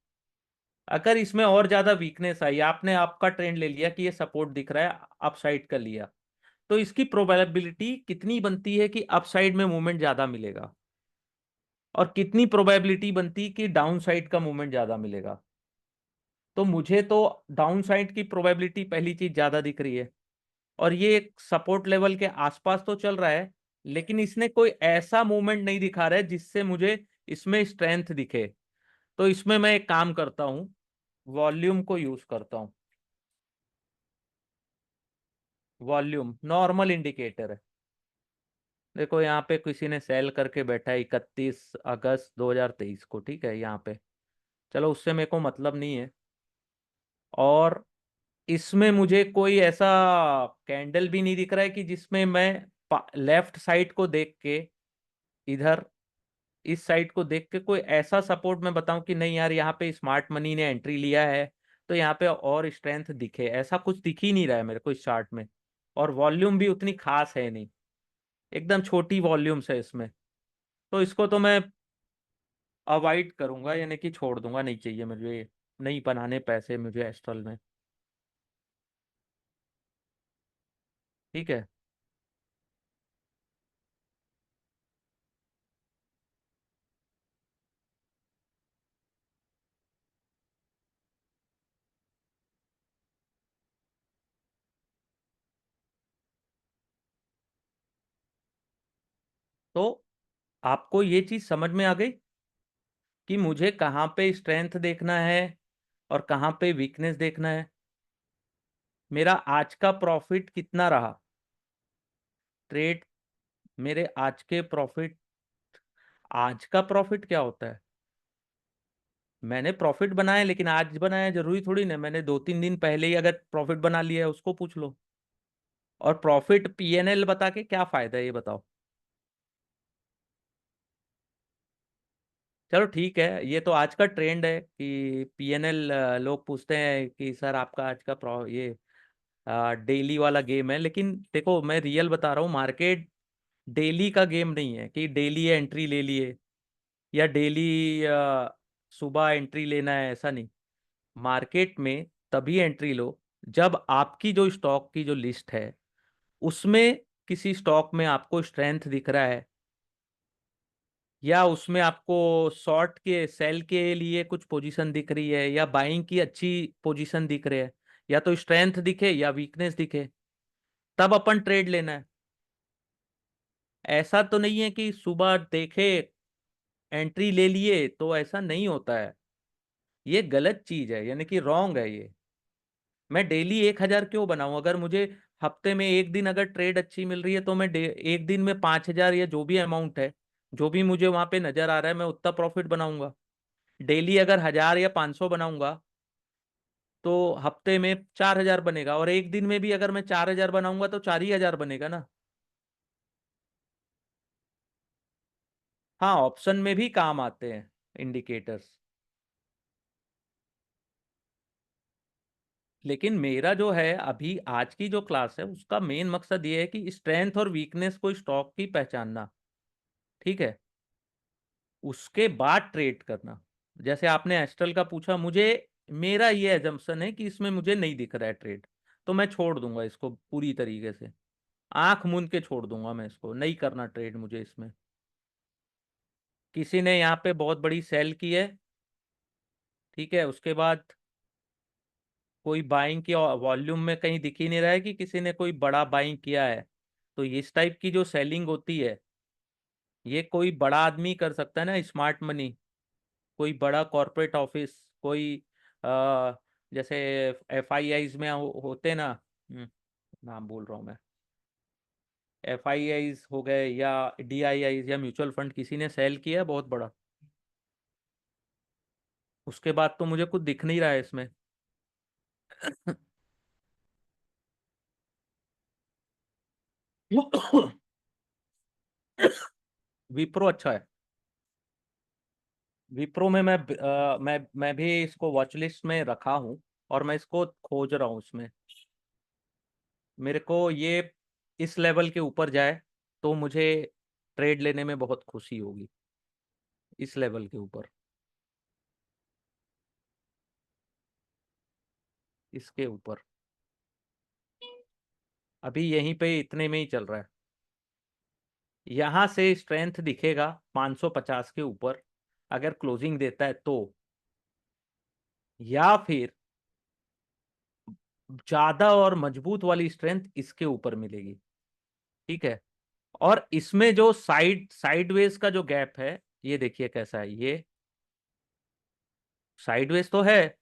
अगर इसमें और ज्यादा वीकनेस आई, आपने आपका ट्रेंड ले लिया कि ये सपोर्ट दिख रहा है, अपसाइड कर लिया, तो इसकी प्रोबेबिलिटी कितनी बनती है कि अपसाइड में मूवमेंट ज्यादा मिलेगा, और कितनी प्रोबेबिलिटी बनती है कि डाउन साइड का मूवमेंट ज्यादा मिलेगा। तो मुझे तो डाउन साइड की प्रोबेबिलिटी पहली चीज ज्यादा दिख रही है, और ये एक सपोर्ट लेवल के आसपास तो चल रहा है, लेकिन इसने कोई ऐसा मूवमेंट नहीं दिखा रहा है जिससे मुझे इसमें स्ट्रेंथ दिखे। तो इसमें मैं एक काम करता हूं, वॉल्यूम को यूज करता हूं। वॉल्यूम नॉर्मल इंडिकेटर है। देखो यहाँ पे किसी ने सेल करके बैठा है 31 अगस्त 2023 को, ठीक है यहाँ पे। चलो उससे मेरे को मतलब नहीं है। और इसमें मुझे कोई ऐसा कैंडल भी नहीं दिख रहा है कि जिसमें मैं लेफ्ट साइड को देख के, इधर इस साइड को देख के कोई ऐसा सपोर्ट मैं बताऊं कि नहीं यार यहाँ पे स्मार्ट मनी ने एंट्री लिया है, तो यहाँ पे और स्ट्रेंथ दिखे। ऐसा कुछ दिख ही नहीं रहा है मेरे को इस चार्ट में। और वॉल्यूम भी उतनी खास है नहीं, एकदम छोटी वॉल्यूम्स है इसमें। तो इसको तो मैं अवॉइड करूंगा, यानी कि छोड़ दूंगा, नहीं चाहिए मुझे, नहीं बनाने पैसे मुझे एस्ट्रल में। ठीक है, तो आपको ये चीज समझ में आ गई कि मुझे कहाँ पे स्ट्रेंथ देखना है और कहाँ पे वीकनेस देखना है। मेरा आज का प्रॉफिट कितना रहा, ट्रेड, मेरे आज के प्रॉफिट, आज का प्रॉफिट क्या होता है? मैंने प्रॉफिट बनाया, लेकिन आज बनाया जरूरी थोड़ी ना, मैंने 2-3 दिन पहले ही अगर प्रॉफिट बना लिया है उसको पूछ लो। और प्रॉफिट पीएनएल बता के क्या फायदा है, ये बताओ। चलो ठीक है, ये तो आज का ट्रेंड है कि पीएनएल लोग पूछते हैं कि सर आपका आज का ये डेली वाला गेम है। लेकिन देखो मैं रियल बता रहा हूँ, मार्केट डेली का गेम नहीं है कि डेली एंट्री ले लिए या डेली सुबह एंट्री लेना है, ऐसा नहीं। मार्केट में तभी एंट्री लो जब आपकी जो स्टॉक की जो लिस्ट है उसमें किसी स्टॉक में आपको स्ट्रेंथ दिख रहा है, या उसमें आपको शॉर्ट के सेल के लिए कुछ पोजीशन दिख रही है, या बाइंग की अच्छी पोजीशन दिख रही है, या तो स्ट्रेंथ दिखे या वीकनेस दिखे, तब अपन ट्रेड लेना है। ऐसा तो नहीं है कि सुबह देखे एंट्री ले लिए, तो ऐसा नहीं होता है। ये गलत चीज है, यानी कि रॉन्ग है ये। मैं डेली 1,000 क्यों बनाऊं? अगर मुझे हफ्ते में एक दिन अगर ट्रेड अच्छी मिल रही है, तो मैं एक दिन में 5,000 या जो भी अमाउंट है, जो भी मुझे वहां पे नजर आ रहा है, मैं उतना प्रॉफिट बनाऊंगा। डेली अगर 1,000 या 500 बनाऊंगा, तो हफ्ते में 4,000 बनेगा, और एक दिन में भी अगर मैं 4,000 बनाऊंगा तो 4 ही हजार बनेगा ना। हाँ, ऑप्शन में भी काम आते हैं इंडिकेटर्स। लेकिन मेरा जो है अभी आज की जो क्लास है, उसका मेन मकसद ये है कि स्ट्रेंथ और वीकनेस को स्टॉक की पहचानना। ठीक है, उसके बाद ट्रेड करना। जैसे आपने एस्ट्रल का पूछा, मुझे मेरा ये एजम्पशन है कि इसमें मुझे नहीं दिख रहा है ट्रेड, तो मैं छोड़ दूंगा इसको पूरी तरीके से। आंख मूंद के छोड़ दूंगा मैं इसको, नहीं करना ट्रेड मुझे इसमें। किसी ने यहाँ पे बहुत बड़ी सेल की है, ठीक है, उसके बाद कोई बाइंग की वॉल्यूम में कहीं दिख ही नहीं रहा है कि किसी ने कोई बड़ा बाइंग किया है। तो इस टाइप की जो सेलिंग होती है, ये कोई बड़ा आदमी कर सकता है ना, स्मार्ट मनी, कोई बड़ा कॉरपोरेट ऑफिस, कोई आ, जैसे एफआईआईज में होते ना। नाम बोल रहा हूँ मैं। FIIs हो गए या DIIs या म्यूचुअल फंड, किसी ने सेल किया है बहुत बड़ा? उसके बाद तो मुझे कुछ दिख नहीं रहा है इसमें। विप्रो अच्छा है। विप्रो में मैं भी इसको वॉच लिस्ट में रखा हूँ, और मैं इसको खोज रहा हूँ उसमें। मेरे को ये इस लेवल के ऊपर जाए तो मुझे ट्रेड लेने में बहुत खुशी होगी, इस लेवल के ऊपर, इसके ऊपर। अभी यहीं पे इतने में ही चल रहा है। यहाँ से स्ट्रेंथ दिखेगा 550 के ऊपर, अगर क्लोजिंग देता है तो, या फिर ज्यादा और मजबूत वाली स्ट्रेंथ इसके ऊपर मिलेगी। ठीक है। और इसमें जो साइडवेज का जो गैप है, ये देखिए कैसा है, ये साइडवेज तो है।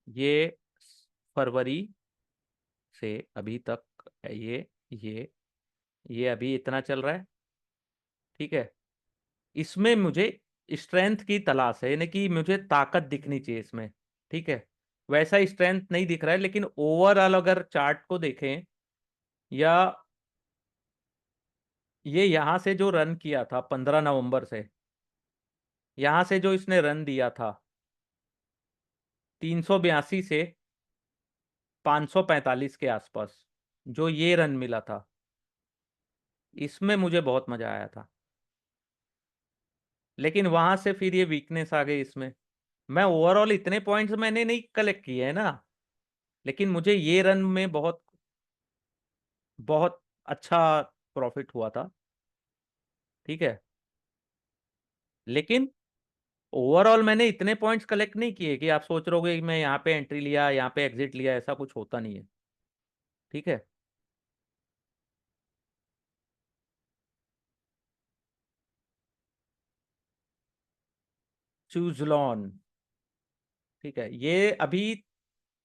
ये फरवरी से अभी तक है, ये अभी इतना चल रहा है। ठीक है। इसमें मुझे स्ट्रेंथ की तलाश है, यानी कि मुझे ताकत दिखनी चाहिए इसमें। ठीक है। वैसा स्ट्रेंथ नहीं दिख रहा है, लेकिन ओवरऑल अगर चार्ट को देखें, या ये यहां से जो रन किया था 15 नवंबर से, यहां से जो इसने रन दिया था 382 से 545 के आसपास, जो ये रन मिला था, इसमें मुझे बहुत मजा आया था। लेकिन वहां से फिर ये वीकनेस आ गई इसमें। मैं ओवरऑल इतने पॉइंट्स मैंने नहीं कलेक्ट किए हैं ना, लेकिन मुझे ये रन में बहुत बहुत अच्छा प्रॉफिट हुआ था। ठीक है। लेकिन ओवरऑल मैंने इतने पॉइंट्स कलेक्ट नहीं किए कि आप सोच रहोगे कि मैं यहाँ पे एंट्री लिया, यहाँ पे एग्जिट लिया, ऐसा कुछ होता नहीं है। ठीक है। चूजलॉन। ठीक है, ये अभी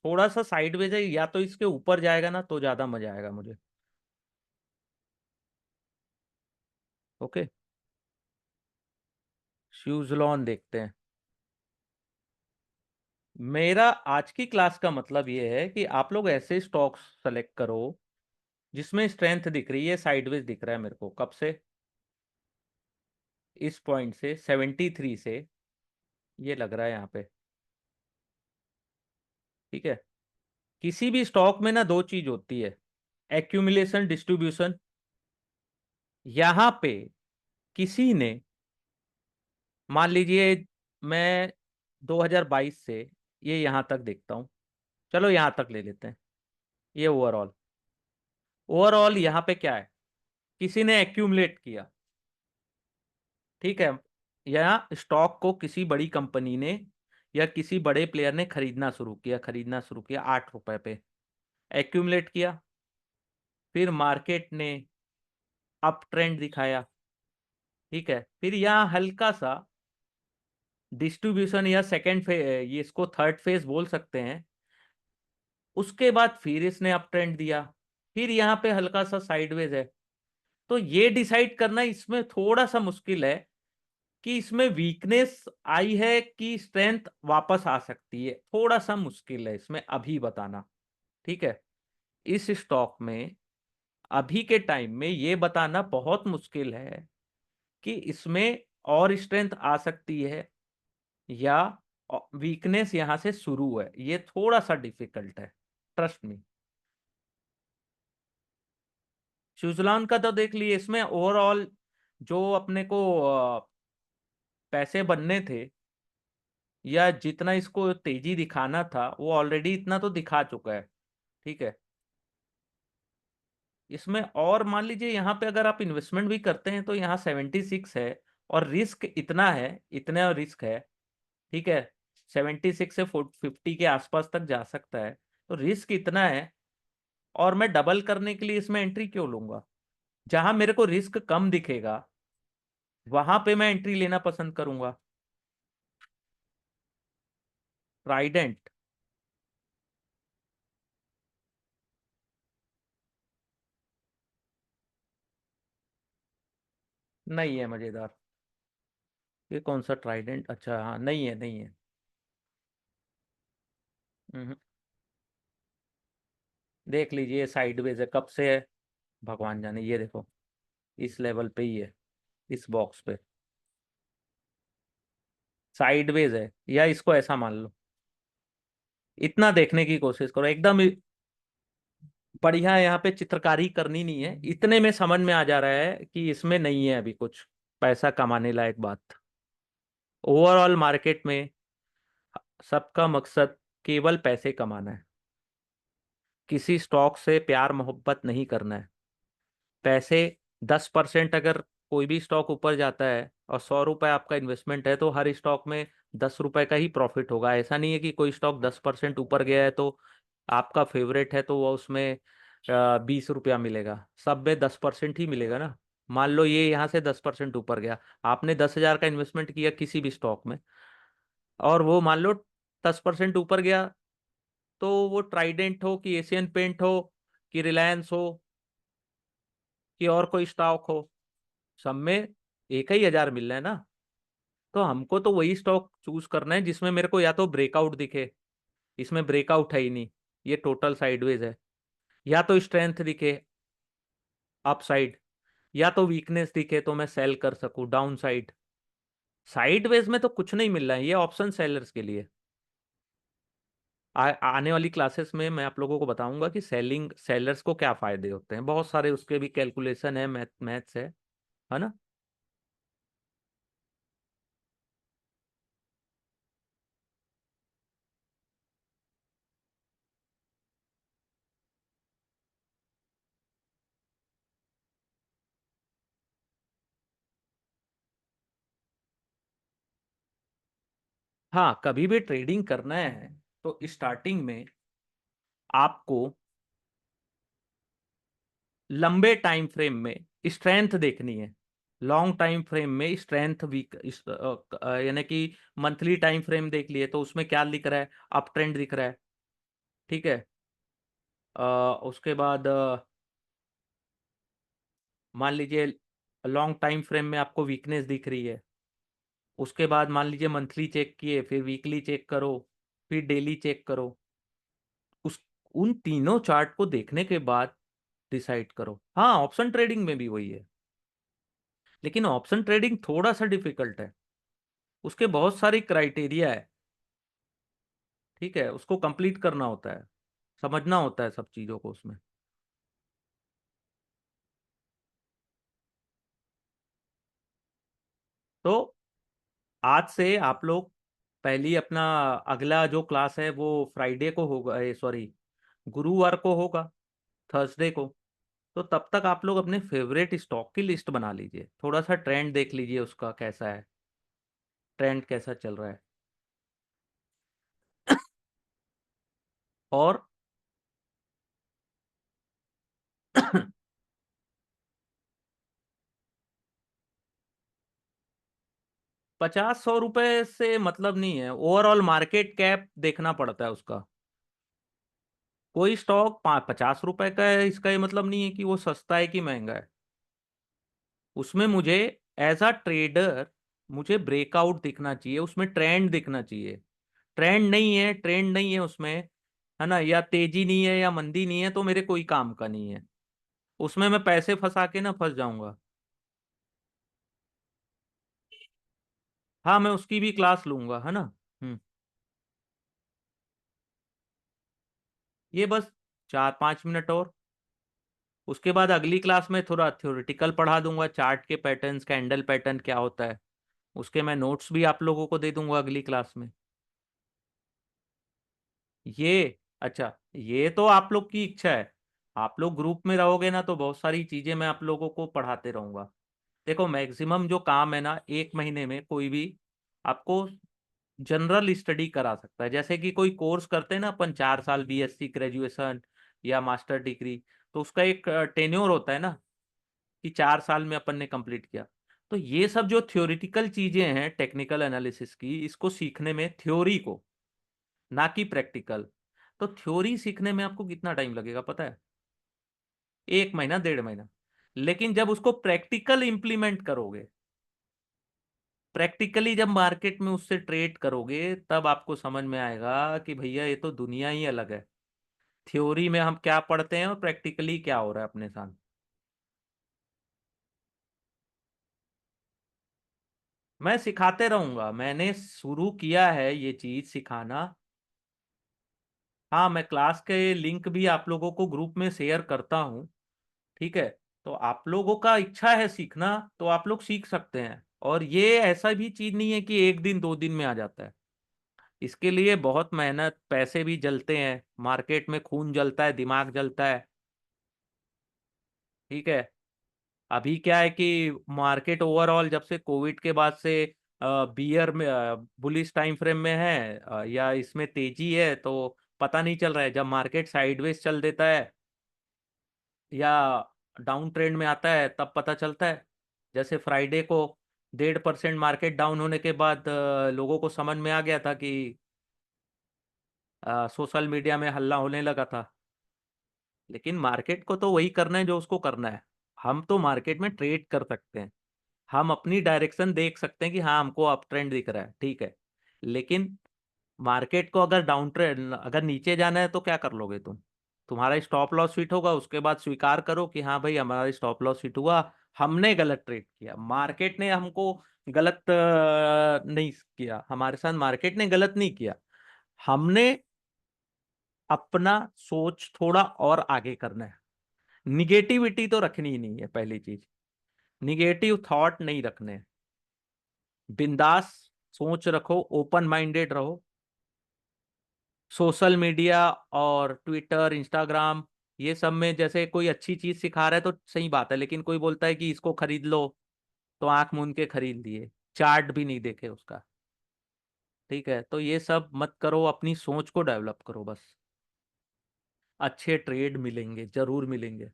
थोड़ा सा साइडवेज है, या तो इसके ऊपर जाएगा ना तो ज्यादा मजा आएगा मुझे। ओके। स्यूजलॉन देखते हैं। मेरा आज की क्लास का मतलब ये है कि आप लोग ऐसे स्टॉक्स सेलेक्ट करो जिसमें स्ट्रेंथ दिख रही है, साइडवेज दिख रहा है मेरे को कब से, इस पॉइंट से 73 से ये लग रहा है यहाँ पे। ठीक है। किसी भी स्टॉक में ना दो चीज होती है, एक्यूमुलेशन, डिस्ट्रीब्यूशन। यहाँ पे किसी ने, मान लीजिए मैं 2022 से ये यहाँ तक देखता हूँ, चलो यहाँ तक ले लेते हैं, ये ओवरऑल, ओवरऑल यहाँ पे क्या है, किसी ने एक्यूमुलेट किया। ठीक है। या स्टॉक को किसी बड़ी कंपनी ने या किसी बड़े प्लेयर ने खरीदना शुरू किया 8 रुपए पे, एक्यूमुलेट किया। फिर मार्केट ने अप ट्रेंड दिखाया। ठीक है। फिर यहाँ हल्का सा डिस्ट्रीब्यूशन या सेकंड फेज, ये इसको थर्ड फेज बोल सकते हैं। उसके बाद फिर इसने अप ट्रेंड दिया, फिर यहाँ पे हल्का सा साइडवेज है। तो ये डिसाइड करना इसमें थोड़ा सा मुश्किल है कि इसमें वीकनेस आई है कि स्ट्रेंथ वापस आ सकती है, थोड़ा सा मुश्किल है इसमें अभी बताना। ठीक है। इस स्टॉक में अभी के टाइम में ये बताना बहुत मुश्किल है कि इसमें और स्ट्रेंथ आ सकती है या वीकनेस यहां से शुरू है, ये थोड़ा सा डिफिकल्ट है, ट्रस्ट मी। स्विट्जरलैंड का तो देख लिए, इसमें ओवरऑल जो अपने को पैसे बनने थे, या जितना इसको तेजी दिखाना था, वो ऑलरेडी इतना तो दिखा चुका है। ठीक है। इसमें और मान लीजिए यहाँ पे अगर आप इन्वेस्टमेंट भी करते हैं तो यहाँ 76 है, और रिस्क इतना है, इतना रिस्क है। ठीक है। 76 से 50 के आसपास तक जा सकता है, तो रिस्क इतना है। और मैं डबल करने के लिए इसमें एंट्री क्यों लूंगा? जहां मेरे को रिस्क कम दिखेगा वहां पे मैं एंट्री लेना पसंद करूंगा। ट्राइडेंट। नहीं है मजेदार। ये कौन सा ट्राइडेंट, अच्छा हाँ, नहीं है नहीं है। हम्म, देख लीजिए साइडवेज है, कब से है भगवान जाने। ये देखो, इस लेवल पे ही है, इस बॉक्स पे साइडवेज है, या इसको ऐसा मान लो। इतना देखने की कोशिश करो, एकदम बढ़िया। यहाँ पे चित्रकारी करनी नहीं है, इतने में समझ में आ जा रहा है कि इसमें नहीं है अभी कुछ पैसा कमाने लायक बात। ओवरऑल मार्केट में सबका मकसद केवल पैसे कमाना है, किसी स्टॉक से प्यार मोहब्बत नहीं करना है। पैसे 10% अगर कोई भी स्टॉक ऊपर जाता है और 100 रुपए आपका इन्वेस्टमेंट है, तो हर स्टॉक में 10 रुपए का ही प्रॉफिट होगा। ऐसा नहीं है कि कोई स्टॉक 10% ऊपर गया है तो आपका फेवरेट है तो वो उसमें 20 रुपया मिलेगा, सब में 10% ही मिलेगा ना। मान लो ये यहाँ से 10% ऊपर गया, आपने 10,000 का इन्वेस्टमेंट किया किसी भी स्टॉक में, और वो मान लो 10% ऊपर गया, तो वो ट्राइडेंट हो कि एशियन पेंट हो कि रिलायंस हो कि और कोई स्टॉक हो, सब में एक ही 1,000 मिल रहा है ना। तो हमको तो वही स्टॉक चूज करना है जिसमें मेरे को या तो ब्रेकआउट दिखे, इसमें ब्रेकआउट है ही नहीं, ये टोटल साइडवेज है। या तो स्ट्रेंथ दिखे अपसाइड, या तो वीकनेस दिखे तो मैं सेल कर सकूं डाउन साइड। साइडवेज में तो कुछ नहीं मिल रहा है, ये ऑप्शन सेलर्स के लिए। आने वाली क्लासेस में मैं आप लोगों को बताऊंगा कि सेलिंग सेलर्स को क्या फायदे होते हैं, बहुत सारे उसके भी कैलकुलेशन है, मैथ्स है ना। हाँ, कभी भी ट्रेडिंग करना है तो स्टार्टिंग में आपको लंबे टाइम फ्रेम में स्ट्रेंथ देखनी है। लॉन्ग टाइम फ्रेम में स्ट्रेंथ वीक, यानी कि मंथली टाइम फ्रेम देख लिए तो उसमें क्या दिख रहा है, अप ट्रेंड दिख रहा है। ठीक है। उसके बाद मान लीजिए लॉन्ग टाइम फ्रेम में आपको वीकनेस दिख रही है। उसके बाद मान लीजिए मंथली चेक किए, फिर वीकली चेक करो, फिर डेली चेक करो। उस उन तीनों चार्ट को देखने के बाद डिसाइड करो। हाँ, ऑप्शन ट्रेडिंग में भी वही है, लेकिन ऑप्शन ट्रेडिंग थोड़ा सा डिफिकल्ट है, उसके बहुत सारी क्राइटेरिया है। ठीक है, उसको कंप्लीट करना होता है, समझना होता है सब चीजों को उसमें। तो आज से आप लोग पहली अपना अगला जो क्लास है वो फ्राइडे को होगा, सॉरी गुरुवार को होगा, थर्सडे को। तो तब तक आप लोग अपने फेवरेट स्टॉक की लिस्ट बना लीजिए, थोड़ा सा ट्रेंड देख लीजिए उसका कैसा है, ट्रेंड कैसा चल रहा है। और 50-100 रुपए से मतलब नहीं है, ओवरऑल मार्केट कैप देखना पड़ता है उसका। कोई स्टॉक 50 रुपए का है इसका ये मतलब नहीं है कि वो सस्ता है कि महंगा है। उसमें मुझे एज अ ट्रेडर मुझे ब्रेकआउट दिखना चाहिए, उसमें ट्रेंड दिखना चाहिए। ट्रेंड नहीं है, ट्रेंड नहीं है उसमें, है ना, या तेजी नहीं है या मंदी नहीं है, तो मेरे कोई काम का नहीं है। उसमें मैं पैसे फंसा के ना फंस जाऊंगा। हाँ, मैं उसकी भी क्लास लूंगा, है ना। हम्म। ये बस 4-5 मिनट और, उसके बाद अगली क्लास में थोड़ा थ्योरेटिकल पढ़ा दूंगा, चार्ट के पैटर्न्स, कैंडल पैटर्न क्या होता है, उसके मैं नोट्स भी आप लोगों को दे दूंगा अगली क्लास में। ये अच्छा, ये तो आप लोग की इच्छा है। आप लोग ग्रुप में रहोगे ना तो बहुत सारी चीजें मैं आप लोगों को पढ़ाते रहूंगा। देखो, मैक्सिमम जो काम है ना, एक महीने में कोई भी आपको जनरल स्टडी करा सकता है। जैसे कि कोई कोर्स करते हैं ना अपन 4 साल, बीएससी ग्रेजुएशन या मास्टर डिग्री, तो उसका एक टेन्योर होता है ना, कि 4 साल में अपन ने कंप्लीट किया। तो ये सब जो थ्योरेटिकल चीजें हैं टेक्निकल एनालिसिस की, इसको सीखने में, थ्योरी को, ना कि प्रैक्टिकल। तो थ्योरी सीखने में आपको कितना टाइम लगेगा पता है? 1 महीना 1.5 महीना। लेकिन जब उसको प्रैक्टिकल इंप्लीमेंट करोगे, प्रैक्टिकली जब मार्केट में उससे ट्रेड करोगे, तब आपको समझ में आएगा कि भैया ये तो दुनिया ही अलग है। थ्योरी में हम क्या पढ़ते हैं और प्रैक्टिकली क्या हो रहा है अपने साथ। मैं सिखाते रहूंगा, मैंने शुरू किया है ये चीज सिखाना। हाँ, मैं क्लास के लिंक भी आप लोगों को ग्रुप में शेयर करता हूँ। ठीक है। तो आप लोगों का इच्छा है सीखना, तो आप लोग सीख सकते हैं। और ये ऐसा भी चीज नहीं है कि एक दिन दो दिन में आ जाता है। इसके लिए बहुत मेहनत, पैसे भी जलते हैं, मार्केट में खून जलता है, दिमाग जलता है। ठीक है। अभी क्या है कि मार्केट ओवरऑल जब से कोविड के बाद से बियर में बुलिश टाइम फ्रेम में है, या इसमें तेजी है, तो पता नहीं चल रहा है। जब मार्केट साइडवेज चल देता है या डाउन ट्रेंड में आता है, तब पता चलता है। जैसे फ्राइडे को 1.5% मार्केट डाउन होने के बाद लोगों को समझ में आ गया था कि सोशल मीडिया में हल्ला होने लगा था। लेकिन मार्केट को तो वही करना है जो उसको करना है। हम तो मार्केट में ट्रेड कर सकते हैं, हम अपनी डायरेक्शन देख सकते हैं कि हाँ हमको अप ट्रेंड दिख रहा है, ठीक है। लेकिन मार्केट को अगर डाउन ट्रेंड, अगर नीचे जाना है तो क्या कर लोगे तुम? तुम्हारा स्टॉप लॉस फिट होगा, उसके बाद स्वीकार करो कि हाँ भाई हमारा स्टॉप लॉस फिट हुआ, हमने गलत ट्रेड किया, मार्केट ने हमको गलत नहीं किया, हमारे साथ मार्केट ने गलत नहीं किया। हमने अपना सोच थोड़ा और आगे करना है। निगेटिविटी तो रखनी ही नहीं है, पहली चीज। निगेटिव थॉट नहीं रखने हैं। बिंदास सोच रखो, ओपन माइंडेड रहो। सोशल मीडिया और ट्विटर, इंस्टाग्राम, ये सब में जैसे कोई अच्छी चीज सिखा रहा है तो सही बात है, लेकिन कोई बोलता है कि इसको खरीद लो, तो आंख मूंद के खरीद लिए, चार्ट भी नहीं देखे उसका। ठीक है। तो ये सब मत करो, अपनी सोच को डेवलप करो बस। अच्छे ट्रेड मिलेंगे, जरूर मिलेंगे।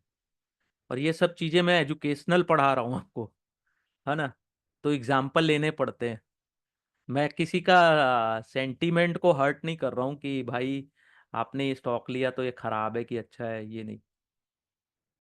और ये सब चीजें मैं एजुकेशनल पढ़ा रहा हूँ आपको, है ना। तो एग्जाम्पल लेने पड़ते हैं। मैं किसी का सेंटीमेंट को हर्ट नहीं कर रहा हूँ कि भाई आपने ये स्टॉक लिया तो ये खराब है कि अच्छा है, ये नहीं।